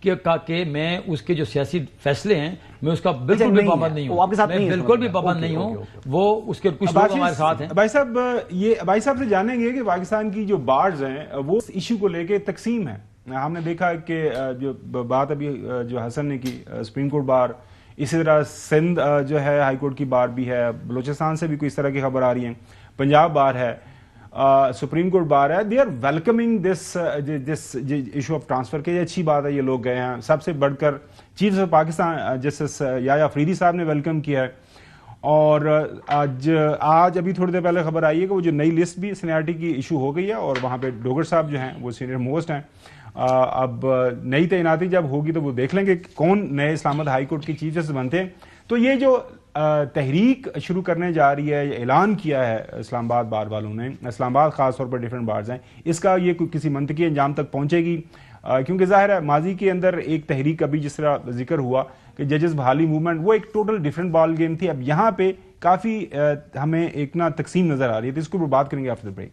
کہ میں اس کے جو سیاسی فیصلے ہیں میں اس کا بالکل بھی پابند نہیں ہوں, میں بالکل بھی پابند نہیں ہوں. وہ اس کے کچھ لوگ ہمارے ساتھ ہیں. بھائی صاحب یہ بھائی صاحب سے جانیں گے کہ پاکستان کی جو بارز ہیں وہ اس ایشو کو لے کے تقسیم ہے. ہم نے دیکھا کہ جو بات ابھی جو حسن نے کی سپریم کورٹ بار, اسی طرح سندھ جو ہے ہائی کورٹ کی بار بھی ہے, بلوچستان سے بھی کوئی اس طرح کی خبر آ رہی ہیں, پنجاب بار ہے, سپریم کورٹ بار ہے. They are welcoming this issue of transfer کے. یہ اچھی بات ہے, یہ لوگ گئے ہیں. سب سے بڑھ کر چیف آف پاکستان جسٹس یحییٰ افریدی صاحب نے ویلکم کیا ہے. اور آج ابھی تھوڑی دیر پہلے خبر آئی ہے کہ وہ جو نئی لسٹ بھی سینیرٹی کی ایشو ہو گئی ہے, اور وہاں پہ ڈوگر صاحب جو ہیں وہ سینئر موسٹ ہیں. اب نئی تعیناتی جب ہوگی تو وہ دیکھ لیں گے کون نئے اسلام آباد ہائی کورٹ کی چیف جسٹس بنتے ہیں. تو یہ جو تحریک شروع کرنے جا رہی ہے, یہ اعلان کیا ہے اسلام آباد بار والوں نے, اسلام آباد خاص طور پر ڈیفرنٹ بارز ہیں, اس کا یہ کسی منطقی انجام تک پہنچے گی؟ کیونکہ ظاہر ہے ماضی کے اندر ایک تحریک ابھی جس طرح ذکر ہوا کہ ججز بحالی موومنٹ, وہ ایک ٹوٹل ڈیفرنٹ بال گیم تھی. اب یہاں پہ کافی ہمیں ایک نا تقسیم نظر آ رہی ہے, تو اس کو بات کریں گے آفٹر بریک.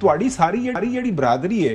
ਤੁਹਾਡੀ ਸਾਰੀ ਜਿਹੜੀ ਬਰਾਦਰੀ ਹੈ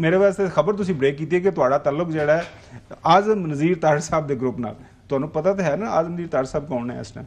ਮੇਰੇ ਵਾਸਤੇ ਖਬਰ ਤੁਸੀਂ ਬ੍ਰੇਕ ਕੀਤੀ ਹੈ ਕਿ ਤੁਹਾਡਾ ਤਾਲੁਕ ਜਿਹੜਾ ਹੈ ਆਜ਼ਮ ਨਜ਼ੀਰ ਤਾਰ ਸਾਹਿਬ ਦੇ ਗਰੁੱਪ ਨਾਲ। ਤੁਹਾਨੂੰ ਪਤਾ ਤਾਂ ਹੈ ਨਾ ਆਜ਼ਮ ਨਜ਼ੀਰ ਤਾਰ ਸਾਹਿਬ ਕੌਣ ਹੈ ਇਸ ਟਾਈਮ?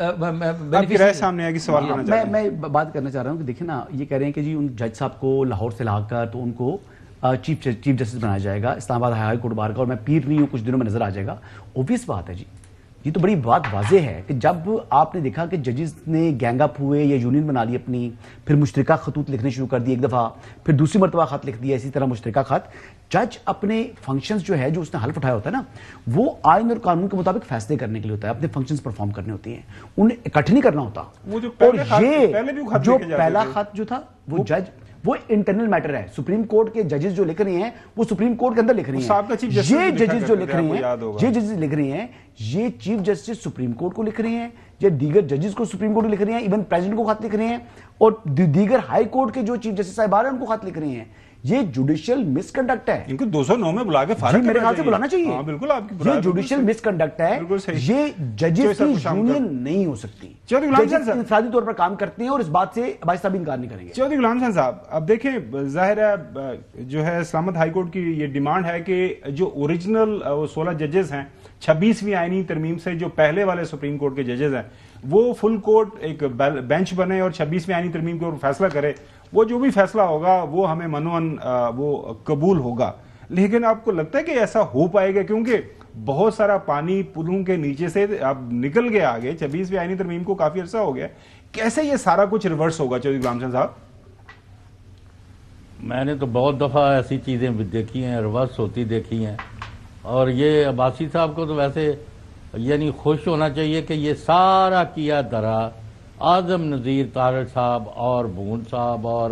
آپ کی رائے سامنے آئے گی، سوال کرنا چاہتے ہیں۔ میں بات کرنا چاہ رہا ہوں کہ دیکھیں نا، یہ کہہ رہے ہیں کہ جی ان جج صاحب کو لاہور سے لا کر تو ان کو چیف جسٹس بنایا جائے گا اسلام آباد ہائی کورٹ بار کا، اور میں پیر نہیں ہوں، کچھ دنوں میں نظر آ جائے گا۔ اوبیس بات ہے جی، یہ تو بڑی بات واضح ہے کہ جب آپ نے دیکھا کہ ججز نے گینگ اپ ہوئے یا یونین بنا لی اپنی، پھر مشترکہ خطوط لکھنے شروع کر دیے ایک دفعہ، پھر دوسری مرتبہ خط لکھ دیا اسی طرح مشترکہ خط، جج اپنے فنکشنز جو ہے جو اس نے حلف اٹھایا ہوتا ہے نا، وہ آئین اور قانون کے مطابق فیصلے کرنے کے لیے ہوتا ہے، اپنے فنکشنز پرفارم کرنے ہوتے ہیں، انہیں اکٹھے نہیں کرنا ہوتا۔ اور یہ جو پہلا خط جو تھا وہ جج، وہ انٹرنل میٹر ہے، سپریم کورٹ کے ججز جو لکھ رہے ہیں وہ سپریم کورٹ کے اندر لکھ رہے ہیں، یہ ججز جو لکھ رہے ہیں، یہ ججز لکھ رہے ہیں، یہ چیف جسٹس سپریم کورٹ کو لکھ رہے ہیں، یہ دیگر ججز کو سپریم کورٹ کو لکھ رہے ہیں، ایون پریزیڈنٹ کو خط لکھ رہے ہیں، اور دیگر ہائی کورٹ کے جو چیف جسٹس صاحبان ہیں ان کو خط لکھ رہے ہیں۔ یہ جوڈیشل مس کنڈکٹ ہے، ان کو 209 میں بلا کے فارغ میرے خیال سے بلانا چاہیے۔ ہاں بالکل، آپ کی یہ جوڈیشل مس کنڈکٹ ہے، یہ ججز کی یونین نہیں ہو سکتی، ججز انفرادی طور پر کام کرتے ہیں اور اس بات سے عباس صاحب انکار نہیں کریں گے۔ چودھری غلام حسن صاحب، اب دیکھیں ظاہر ہے جو ہے اسلام ہائی کورٹ کی یہ ڈیمانڈ ہے کہ جو اوریجنل 16 ججز ہیں 26ویں آئینی ترمیم سے، جو پہلے والے سپریم کورٹ کے ججز ہیں، وہ فل کورٹ ایک بینچ بنے اور 26ویں آئینی ترمیم کو فیصلہ کرے، وہ جو بھی فیصلہ ہوگا وہ ہمیں منوعاً وہ قبول ہوگا۔ لیکن آپ کو لگتا ہے کہ ایسا ہو پائے گا؟ کیونکہ بہت سارا پانی پلوں کے نیچے سے اب نکل گیا آگے، 26ویں آئینی ترمیم کو کافی عرصہ ہو گیا، کیسے یہ سارا کچھ ریورس ہوگا چودھری غلام حسن صاحب؟ میں نے تو بہت دفعہ ایسی چیزیں دیکھی ہیں، ریورس ہوتی دیکھی ہیں، اور یہ عباسی صاحب کو تو ویسے یعنی خوش ہونا چاہیے کہ یہ سارا کیا درا اعظم نذیر طاہر صاحب اور بھون صاحب اور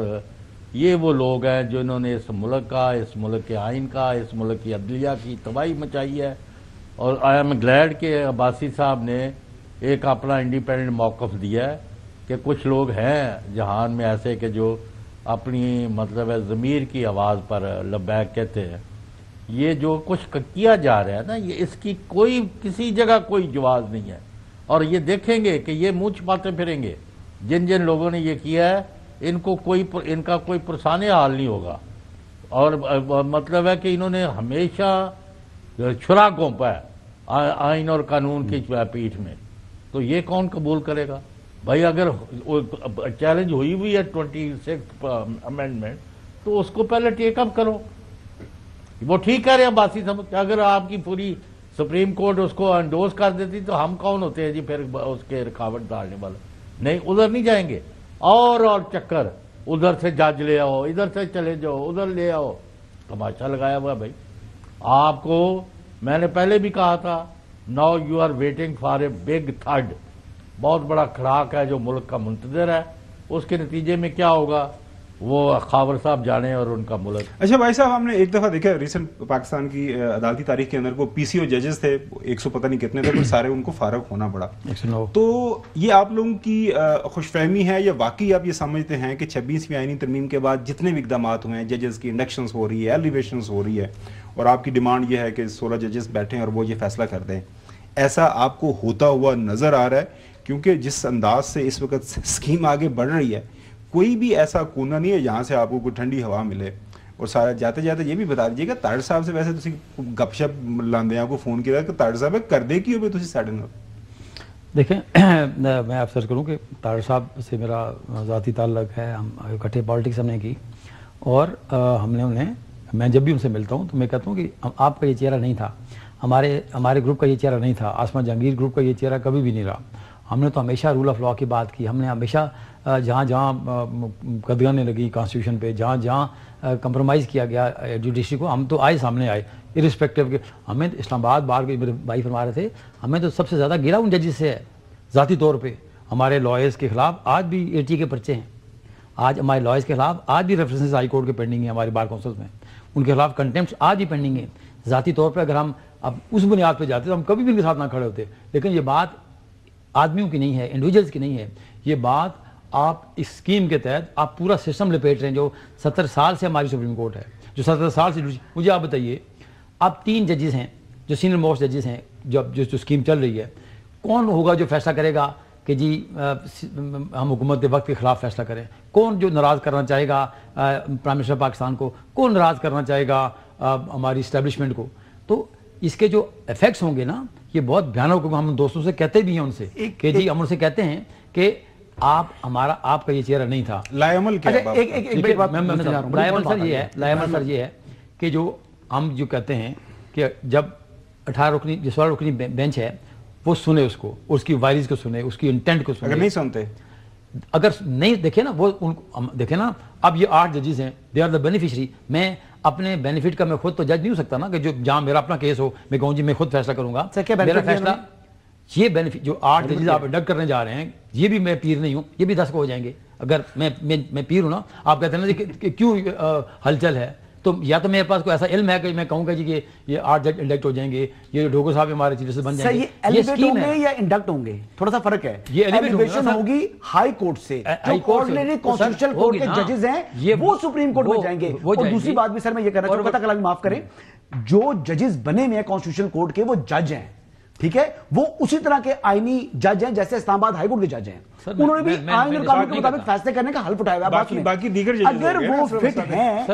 یہ وہ لوگ ہیں جنہوں نے اس ملک کا، اس ملک کے آئین کا، اس ملک کی عدلیہ کی تباہی مچائی ہے۔ اور آئی ایم گلیڈ کہ عباسی صاحب نے ایک اپنا انڈیپینڈنٹ موقف دیا ہے کہ کچھ لوگ ہیں جہان میں ایسے کہ جو اپنی مطلب ہے ضمیر کی آواز پر لبیک کہتے ہیں۔ یہ جو کچھ کیا جا رہا ہے نا، یہ اس کی کوئی کسی جگہ کوئی جواز نہیں ہے، اور یہ دیکھیں گے کہ یہ منہ چھپاتے پھریں گے۔ جن جن لوگوں نے یہ کیا ہے ان کا کوئی پرسانہ حال نہیں ہوگا، اور مطلب ہے کہ انہوں نے ہمیشہ چھرا گھونپا ہے آئین اور قانون کی پیٹھ میں، تو یہ کون قبول کرے گا؟ بھائی اگر چیلنج ہوئی ہے 26 امینڈمنٹ تو اس کو پہلے ٹیک اپ کرو۔ وہ ٹھیک کہہ رہے ہیں عباسی صاحب کہ اگر آپ کی پوری سپریم کورٹ اس کو انڈوز کر دیتی تو ہم کون ہوتے ہیں جی پھر اس کے رکاوٹ ڈالنے والا؟ نہیں، ادھر نہیں جائیں گے، اور چکر ادھر سے جج لے آؤ، ادھر سے چلے جاؤ، ادھر لے آؤ، تماشا لگایا ہوا بھائی۔ آپ کو میں نے پہلے بھی کہا تھا، now you are waiting for a big third, بہت بڑا کھڑاک ہے جو ملک کا منتظر ہے، اس کے نتیجے میں کیا ہوگا وہ خاور صاحب جانے اور ان کا ملک۔ اچھا بھائی صاحب، ہم نے ایک دفعہ دیکھا ریسنٹ پاکستان کی عدالتی تاریخ کے اندر کو پی سی او ججز تھے 100 پتہ نہیں کتنے تھے، پر سارے ان کو فارغ ہونا پڑا۔ تو یہ آپ لوگوں کی خوش فہمی ہے یا واقعی آپ یہ سمجھتے ہیں کہ 26ویں آئینی ترمیم کے بعد جتنے بھی اقدامات ہوئے ہیں، ججز کی انڈکشنز ہو رہی ہے، ایلیویشنز ہو رہی ہے، اور آپ کی ڈیمانڈ یہ ہے کہ 16 ججز بیٹھیں اور وہ یہ فیصلہ کر دیں، ایسا آپ کو ہوتا ہوا نظر آ رہا ہے؟ کیونکہ جس انداز سے اس وقت اسکیم آگے بڑھ رہی ہے، کوئی بھی ایسا کونا نہیں ہے جہاں سے آپ کو کوئی ٹھنڈی ہوا ملے۔ اور سارا جاتے جاتے یہ بھی بتا دیجیے گا طاہر صاحب سے ویسے تسی گپ شپ لاندے آپ کو فون کیا کہ طاہر صاحب کر دے کی ہو تسی سیٹنگ؟ دیکھیں میں افسر کروں کہ طاہر صاحب سے میرا ذاتی تعلق ہے، ہم اکٹھے پالیٹکس ہم نے کی، اور ہم نے انہیں، میں جب بھی ان سے ملتا ہوں تو میں کہتا ہوں کہ آپ کا یہ چہرہ نہیں تھا، ہمارے گروپ کا یہ چہرہ نہیں تھا، آسمان جہانگیر گروپ کا یہ چہرہ کبھی بھی نہیں رہا۔ ہم نے تو ہمیشہ رول آف لا کی بات کی، ہم نے ہمیشہ جہاں جہاں قدغنیں لگی کانسٹیٹیوشن پہ، جہاں جہاں کمپرومائز کیا گیا جوڈیشری کو، ہم تو آئے سامنے آئے ارسپیکٹو کہ ہمیں اسلام آباد بار کے میرے بھائی فرما رہے تھے، ہمیں تو سب سے زیادہ گرا ان ججز سے ہے ذاتی طور پہ۔ ہمارے لائرز کے خلاف آج بھی AT کے پرچے ہیں، آج ہمارے لائرز کے خلاف آج بھی ریفرنسز ہائی کورٹ کے پینڈنگ ہیں، ہمارے بار کونسلز میں ان کے خلاف کنٹیمپٹس آج بھی پینڈنگ ہیں۔ ذاتی طور پہ اگر ہم اب اس بنیاد پہ جاتے تو ہم کبھی بھی ان کے ساتھ نہ کھڑے ہوتے، لیکن یہ بات آدمیوں کی نہیں ہے، انڈیویجولز کی نہیں ہے، یہ بات آپ اس اسکیم کے تحت آپ پورا سسٹم لپیٹ رہے ہیں جو 70 سال سے ہماری سپریم کورٹ ہے، جو 70 سال سے۔ مجھے آپ بتائیے، اب 3 ججز ہیں جو سینئر موسٹ ججز ہیں، جو اسکیم چل رہی ہے، کون ہوگا جو فیصلہ کرے گا کہ جی ہم حکومت وقت کے خلاف فیصلہ کریں؟ کون جو ناراض کرنا چاہے گا پرائم منسٹر پاکستان کو؟ کون ناراض کرنا چاہے گا ہماری اسٹیبلشمنٹ کو؟ تو اس کے جو ایفیکٹس ہوں گے نا، یہ یہ بہت بھیانک ہوگا. ہم دوستوں سے کہتے بھی ہیں ان سے کہ جی ہم ان سے کہتے ہیں کہ آپ کا یہ چہرہ نہیں تھا. لائعمل کیا ہے؟ لائعمل سر یہ ہے کہ جو ہم جو کہتے ہیں کہ جب 18 رکنی جو 16 رکنی بینچ ہے وہ سنے اس کو, اس کی وائرز کو سنے, اس کی انٹینٹ کو سنے. اگر نہیں سنتے, اگر نہیں دیکھیں نا وہ دیکھیں نا, اب یہ 8 ججز ہیں, دے آر دا بینیفیشری. میں اپنے بینیفٹ کا میں خود تو جج نہیں ہو سکتا نا کہ جو جہاں میرا اپنا کیس ہو میں کہوں جی میں خود فیصلہ کروں گا. میرا فیصلہ یہ بینیفٹ جو 8 ججز آپ انڈکٹ کرنے جا رہے ہیں, یہ بھی میں پیر نہیں ہوں, یہ بھی 10 کو ہو جائیں گے. اگر میں پیر ہوں نا, آپ کہتے ہیں نا کہ کیوں ہلچل ہے, تو یا تو میرے پاس کوئی ایسا علم ہے کہ میں کہوں گا جی کہ یہ 8 جج انڈکٹ ہو جائیں گے, یہ ڈھوگو صاحب ہمارے چیف جسٹس بن جائیں گے. یہ ایلیویٹ ہوں گے یا انڈکٹ ہوں گے, تھوڑا سا فرق ہے. یہ ایلیویشن ہوگی ہائی کورٹ سے, جو آرڈینری کانسٹیٹیوشنل کورٹ کے ججز ہیں وہ سپریم کورٹ میں جائیں گے. اور دوسری بات بھی سر میں یہ کہنا چاہوں گا, کلام معاف کریں, جو ججز بنے ہوئے ہیں کانسٹیٹیوشنل کورٹ کے وہ جج ہیں, ٹھیک ہے, وہ اسی طرح کے آئینی جج ہیں جیسے اسلام آباد ہائی کورٹ کے جج ہیں. انہوں نے بھی آئین اور قانون کے مطابق فیصلے کرنے کا حلف اٹھایا ہوا ہے. باقی دیگر اگر وہ فٹ ہیں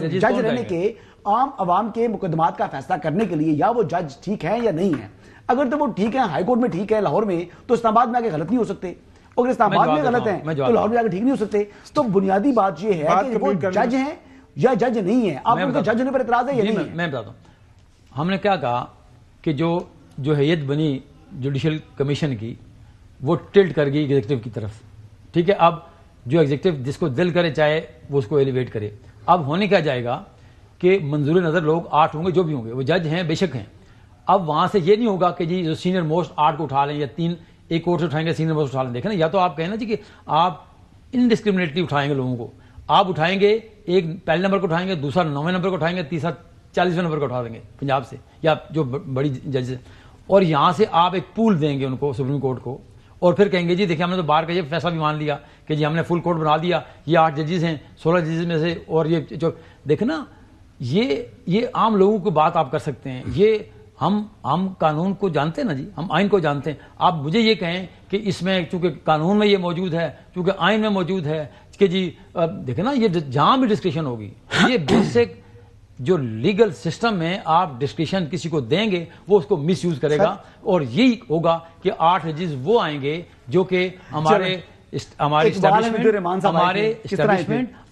جج رہنے کے, عام عوام کے مقدمات کا فیصلہ کرنے کے لیے, یا وہ جج ٹھیک ہیں یا نہیں ہیں. اگر تو وہ ٹھیک ہیں, ہائی کورٹ میں ٹھیک ہے لاہور میں, تو اسلام آباد میں آگے غلط نہیں ہو سکتے. اگر اسلام آباد میں غلط ہیں تو لاہور میں آگے ٹھیک نہیں ہو سکتے. تو بنیادی بات یہ ہے کہ وہ جج ہیں یا جج نہیں ہیں. آپ ان کے جج ہونے پر اعتراض ہے یا نہیں ہے؟ میں بتاتا ہوں. ہم نے کیا کہا کہ جو حیت بنی جوڈیشل کمیشن کی, وہ ٹلٹ کر گئی ایگزیکٹو کی طرف, ٹھیک ہے. اب جو ایگزیکٹو جس کو دل کرے چاہے وہ اس کو ایلیویٹ کرے. اب ہونے کیا جائے گا کہ منظور نظر لوگ 8 ہوں گے, جو بھی ہوں گے, وہ جج ہیں بے شک ہیں. اب وہاں سے یہ نہیں ہوگا کہ جی جو سینئر موسٹ 8 کو اٹھا لیں یا 3 ایک کورٹ سے اٹھائیں گے, سینئر موسٹ اٹھا لیں. دیکھیں نا, یا تو آپ کہیں نا جی کہ آپ انڈسکریمنیٹلی اٹھائیں گے لوگوں کو. آپ اٹھائیں گے, ایک پہلے نمبر کو اٹھائیں گے, دوسرا 9ویں نمبر کو اٹھائیں گے, تیسرا 40ویں نمبر کو اٹھا دیں گے پنجاب سے یا جو بڑی جج ہے, اور یہاں سے آپ ایک پول دیں گے ان کو, سپریم کورٹ کو, اور پھر کہیں گے جی دیکھیں ہم نے تو بار کا یہ فیصلہ بھی مان لیا کہ جی ہم نے فل کورٹ بنا دیا, یہ 8 ججز ہیں 16 ججز میں سے, اور یہ جو دیکھیں نا, یہ عام لوگوں کو بات آپ کر سکتے ہیں. یہ ہم قانون کو جانتے ہیں نا جی, ہم آئین کو جانتے ہیں. آپ مجھے یہ کہیں کہ اس میں چونکہ قانون میں یہ موجود ہے, چونکہ آئین میں موجود ہے کہ جی دیکھیں نا, یہ جہاں بھی ڈسکریشن ہوگی, یہ بیسک جو لیگل سسٹم میں آپ ڈسکریشن کسی کو دیں گے وہ اس کو مس یوز کرے گا. اور یہی ہوگا کہ 8 ججز وہ آئیں گے جو کہ ہمارے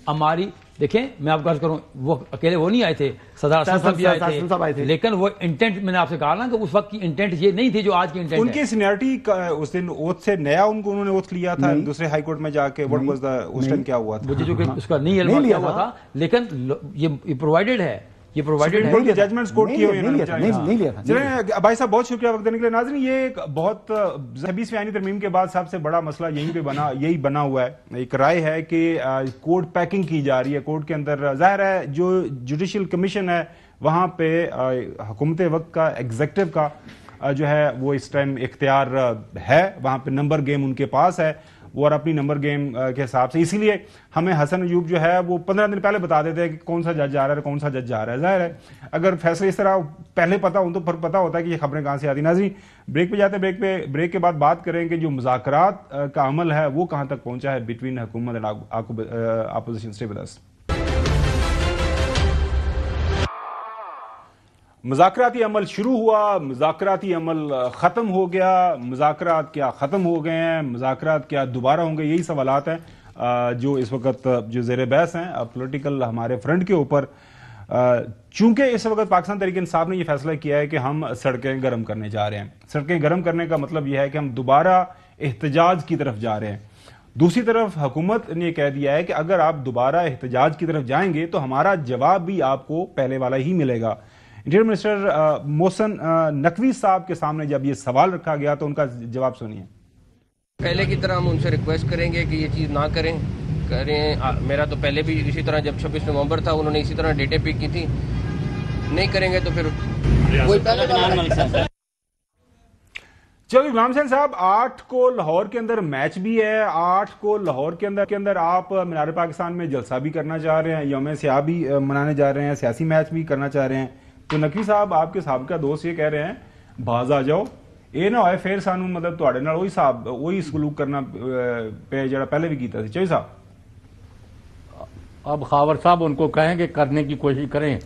ہماری دیکھیں, میں آپ کو عرض کروں, وہ اکیلے وہ نہیں آئے تھے, صدر صاحب بھی آئے تھے, لیکن وہ انٹینٹ میں نے آپ سے کہا نا کہ اس وقت کی انٹینٹ یہ نہیں تھی جو آج کی انٹینٹ ہے. ان کی سینیئرٹی اس دن اوتھ سے نیا انہوں نے اوتھ لیا تھا دوسرے ہائی کورٹ میں جا کے, واٹ واز دا اس ٹائم کیا ہوا تھا, مجھے جو کہ اس کا نہیں علم کیا ہوا تھا, لیکن یہ پرووائڈڈ ہے, یہ پرووائڈڈ ہے, ججمنٹس کورٹ کیے ہوئے ہیں. چلیں بھائی صاحب, بہت شکریہ وقت دینے کے لیے. ناظرین, یہ ایک بہت 26ویں آئینی ترمیم کے بعد سب سے بڑا مسئلہ یہی بنا ہوا ہے. ایک رائے ہے کہ کورٹ پیکنگ کی جا رہی ہے کورٹ کے اندر. ظاہر ہے جو جوڈیشل کمیشن ہے وہاں پہ حکومت وقت کا, ایگزیکٹو کا جو ہے وہ اس ٹائم اختیار ہے, وہاں پہ نمبر گیم ان کے پاس ہے, اور اپنی نمبر گیم کے حساب سے. اسی لیے ہمیں حسن ایوب جو ہے وہ 15 دن پہلے بتا دیتے ہیں کہ کون سا جج جا رہا ہے, کون سا جج جا رہا ہے. ظاہر ہے اگر فیصلے اس طرح پہلے پتا ہوں تو پھر پتا ہوتا ہے کہ یہ خبریں کہاں سے آتی. ناظرین, بریک پہ جاتے ہیں, بریک کے بعد بات کریں کہ جو مذاکرات کا عمل ہے وہ کہاں تک پہنچا ہے بٹوین حکومت and opposition. Stay with us. مذاکراتی عمل شروع ہوا, مذاکراتی عمل ختم ہو گیا. مذاکرات کیا ختم ہو گئے ہیں, مذاکرات کیا دوبارہ ہوں گے, یہی سوالات ہیں جو اس وقت جو زیر بحث ہیں پولیٹیکل ہمارے فرنٹ کے اوپر. چونکہ اس وقت پاکستان تحریک انصاف نے یہ فیصلہ کیا ہے کہ ہم سڑکیں گرم کرنے جا رہے ہیں. سڑکیں گرم کرنے کا مطلب یہ ہے کہ ہم دوبارہ احتجاج کی طرف جا رہے ہیں. دوسری طرف حکومت نے یہ کہہ دیا ہے کہ اگر آپ دوبارہ احتجاج کی طرف جائیں گے تو ہمارا جواب بھی آپ کو پہلے والا ہی ملے گا. انٹیریئر منسٹر محسن نقوی صاحب کے سامنے جب یہ سوال رکھا گیا تو ان کا جواب سنیے. پہلے کی طرح ہم ان سے ریکویسٹ کریں گے کہ یہ چیز نہ کریں. میرا تو پہلے بھی اسی طرح جب 26 نومبر تھا انہوں نے اسی طرح ڈیٹیں پک کی تھی. نہیں کریں گے تو پھر چلو غلام حسین صاحب, 8 کو لاہور کے اندر میچ بھی ہے, 8 کو لاہور کے اندر آپ مینار پاکستان میں جلسہ بھی کرنا چاہ رہے ہیں, یوم سیاہ بھی منانے جا رہے ہیں, سیاسی میچ بھی کرنا چاہ رہے ہیں. تو نقوی صاحب آپ کے سابقہ دوست یہ کہہ رہے ہیں باز آ جاؤ, یہ نہ ہوئے پھر سانو مطلب تواڈے نال وہی سلوک کرنا پہ جڑا پہلے بھی کیتا سی. چوہی صاحب, اب خاور صاحب ان کو کہیں کہ کرنے کی کوشش کریں,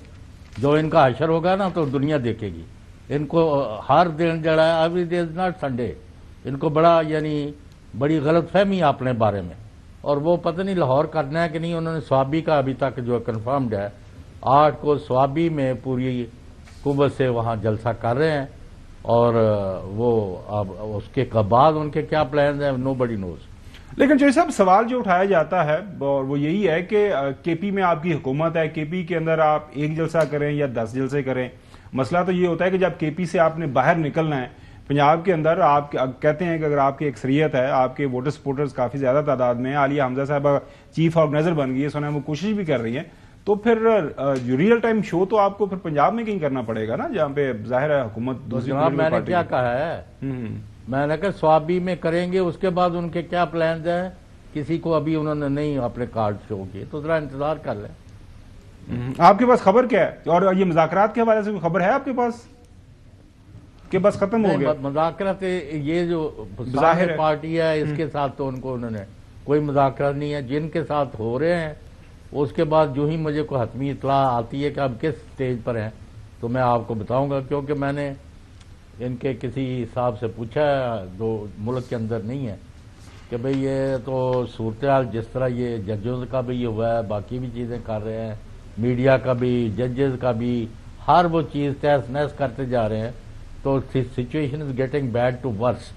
جو ان کا حشر ہوگا نا تو دنیا دیکھے گی. ان کو ہر دن جڑا ہے every day is not Sunday. ان کو بڑا یعنی بڑی غلط فہمی اپنے بارے میں, اور وہ پتہ نہیں لاہور کرنا ہے کہ نہیں. انہوں نے سوابی کا ابھی تک جو کنفرمڈ ہے 8 کو سوابی میں پوری قوت سے وہاں جلسہ کر رہے ہیں, اور وہ اب اس کے بعد ان کے کیا پلانز ہیں نو بڈی نوز. لیکن جو صاحب سوال جو اٹھایا جاتا ہے اور وہ یہی ہے کہ کے پی میں آپ کی حکومت ہے, کے پی کے اندر آپ 1 جلسہ کریں یا 10 جلسے کریں, مسئلہ تو یہ ہوتا ہے کہ جب کے پی سے آپ نے باہر نکلنا ہے, پنجاب کے اندر آپ کہتے ہیں کہ اگر آپ کی اکثریت ہے, آپ کے ووٹر سپورٹرز کافی زیادہ تعداد میں ہیں, عالیہ حمزہ صاحبہ چیف آرگنائزر بن گئی ہے, سنا وہ کوشش بھی کر رہی ہیں, تو پھر جو ریئل ٹائم شو تو آپ کو پھر پنجاب میں کہیں کرنا پڑے گا نا, جہاں پہ ظاہر ہے حکومت دوسری جناب میں نے کیا کہا ہے, میں نے کہا سوابی میں کریں گے, اس کے بعد ان کے کیا پلانز ہیں کسی کو ابھی انہوں نے نہیں اپنے کارڈ شو کیے, تو ذرا انتظار کر لیں. آپ کے پاس خبر کیا ہے, اور یہ مذاکرات کے حوالے سے کوئی خبر ہے آپ کے پاس کہ بس ختم ہو گیا؟ مذاکرات یہ جو ظاہر پارٹی ہے اس کے ساتھ تو انہوں نے کوئی مذاکرات نہیں ہے. جن کے ساتھ ہو رہے ہیں اس کے بعد جو ہی مجھے کوئی حتمی اطلاع آتی ہے کہ اب کس سٹیج پر ہیں تو میں آپ کو بتاؤں گا, کیونکہ میں نے ان کے کسی صاحب سے پوچھا ہے جو ملک کے اندر نہیں ہے کہ بھئی یہ تو صورتحال جس طرح یہ ججوں کا بھی یہ ہوا ہے, باقی بھی چیزیں کر رہے ہیں, میڈیا کا بھی, ججز کا بھی, ہر وہ چیز تہس نہس کرتے جا رہے ہیں, تو situation is getting bad to worse.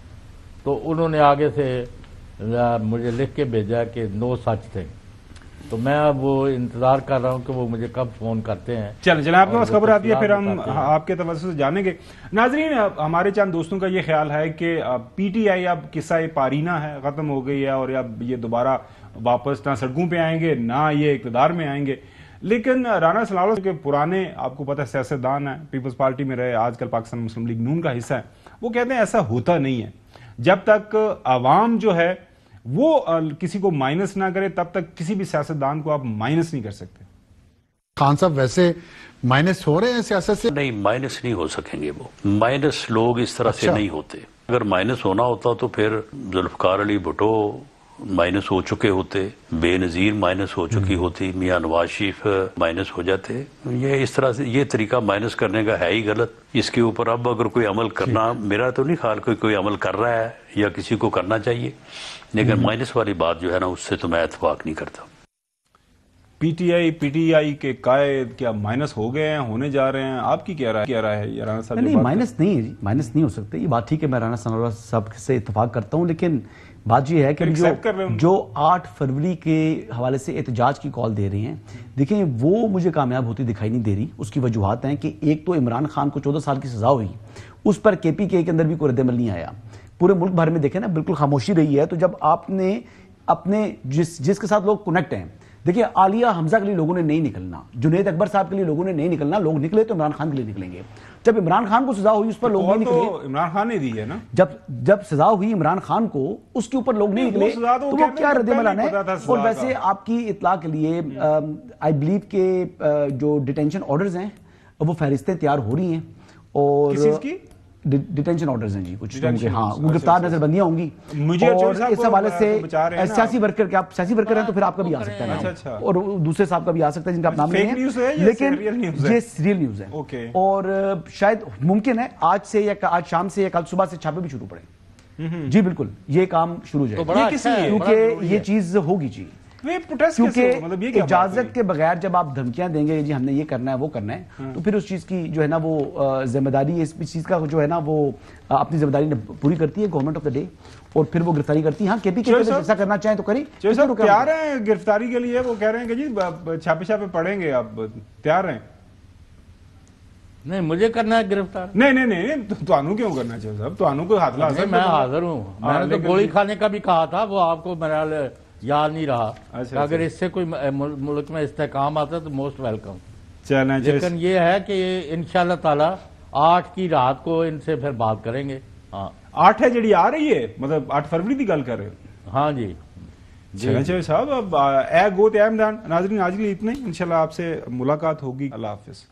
تو انہوں نے آگے سے مجھے لکھ کے بھیجا کہ نو سچ تھنگ. تو میں اب وہ انتظار کر رہا ہوں کہ وہ مجھے کب فون کرتے ہیں. چلیں آپ کے پاس خبر آتی ہے پھر ہم آپ کے توسط سے جانیں گے. ناظرین, ہمارے چند دوستوں کا یہ خیال ہے کہ پی ٹی آئی اب قصہ پارینہ ہے, ختم ہو گئی ہے, اور اب یہ دوبارہ واپس نہ سڑکوں پہ آئیں گے نہ یہ اقتدار میں آئیں گے. لیکن رانا سلالو کے پرانے آپ کو پتہ سیاستدان ہیں, پیپلز پارٹی میں رہے, آج کل پاکستان مسلم لیگ نون کا حصہ ہے, وہ کہتے ہیں ایسا ہوتا نہیں ہے. جب تک عوام جو ہے وہ کسی کو مائنس نہ کرے تب تک کسی بھی سیاستدان کو آپ مائنس نہیں کر سکتے. خان صاحب ویسے مائنس ہو رہے ہیں سیاست سے؟ نہیں, مائنس نہیں ہو سکیں گے. وہ مائنس لوگ اس طرح سے نہیں ہوتے. اگر مائنس ہونا ہوتا تو پھر ذوالفقار علی بھٹو مائنس ہو چکے ہوتے, بے نظیر مائنس ہو چکی ہوتی, میاں نواز شریف مائنس ہو جاتے. یہ اس طرح سے یہ طریقہ مائنس کرنے کا ہے ہی غلط. اس کے اوپر اب اگر کوئی عمل کرنا, میرا تو نہیں خیال کوئی عمل کر رہا ہے یا کسی کو کرنا چاہیے, لیکن مائنس والی بات جو ہے نا اس سے تو میں اتفاق نہیں کرتا. پی ٹی آئی کے قائد کیا مائنس ہو گئے ہیں, ہونے جا رہے ہیں؟ آپ کی کیا رائے ہے رانا صاحب؟ نہیں, مائنس نہیں ہے جی, مائنس نہیں ہو سکتے. یہ بات ٹھیک ہے, میں رانا ثناءاللہ صاحب سے اتفاق کرتا ہوں, لیکن بات یہ ہے کہ جو 8 فروری کے حوالے سے احتجاج کی کال دے رہے ہیں, دیکھیں وہ مجھے کامیاب ہوتی دکھائی نہیں دے رہی. اس کی وجوہات ہیں کہ ایک تو عمران خان کو 14 سال کی سزا ہوئی, اس پر کے پی کے اندر بھی کوئی رد عمل نہیں آیا. پورے ملک بھر میں دیکھیں نا بالکل خاموشی رہی ہے. تو جب آپ نے اپنے جس کے ساتھ لوگ کنیکٹ ہیں, دیکھیں عالیہ حمزہ کے لیے لوگوں نے نہیں نکلنا, جنید اکبر صاحب کے لیے لوگوں نے نہیں نکلنا, لوگ نکلے تو عمران خان کے لیے نکلیں گے. جب عمران خان کو سزا ہوئی اس پر لوگ نہیں نکلے, عمران خان نے دی ہے نا, جب سزا ہوئی عمران خان کو اس کے اوپر لوگ نہیں نکلے تو وہ کیا رد عمل آنا ہے. اور ویسے آپ کی اطلاع کے لیے آئی بلیو کہ جو ڈیٹینشن آرڈرز ہیں وہ فہرستیں تیار ہو رہی ہیں, اور کس چیز کی ڈیٹینشن آرڈرز ہیں جی کچھ, ہاں گرفتار نظر بندیاں ہوں گی. اور اس حوالے سے سیاسی ورکر کے, آپ سیاسی ورکر ہیں تو پھر آپ کا بھی آ سکتا ہے, اور دوسرے صاحب کا بھی آ سکتا ہے جن کا آپ نام نہیں ہے, لیکن یہ ریئل نیوز ہے. اور شاید ممکن ہے آج شام سے یا کل صبح سے چھاپے بھی شروع پڑیں. جی بالکل, یہ کام شروع ہو جائے گا کیونکہ یہ چیز ہوگی جی, کیونکہ اجازت کے بغیر جب آپ دھمکیاں دیں گے جی ہم نے یہ کرنا ہے وہ کرنا ہے, تو پھر اس چیز کی جو ہے نا وہ ذمہ داری, اس چیز کا جو ہے نا وہ اپنی ذمہ داری پوری کرتی ہے گورنمنٹ آف دا ڈے, اور پھر وہ گرفتاری کرتی ہے. ہاں کے پی کے ایسا کرنا چاہیں تو کریں, تیار ہیں گرفتاری کے لیے. وہ کہہ رہے ہیں کہ جی چھاپے پڑیں گے, آپ تیار ہیں؟ نہیں, مجھے کرنا ہے گرفتار. نہیں تو کیوں کرنا چاہیے صاحب, تو کوئی حاصل حاصل. میں حاضر ہوں, میں نے تو گولی کھانے کا بھی کہا تھا, وہ آپ کو میرا یاد نہیں رہا. اگر اس سے کوئی ملک میں استحکام آتا ہے تو موسٹ ویلکم. لیکن یہ ہے کہ انشاءاللہ تعالی 8 کی رات کو ان سے پھر بات کریں گے. ہاں 8 ہے جڑی آ رہی ہے, مطلب 8 فروری کی گل کر رہے ہو؟ ہاں جی چلیں صاحب, اب اے گوت اے امدان. ناظرین آج کے لیے اتنا ہی, انشاءاللہ آپ سے ملاقات ہوگی. اللہ حافظ.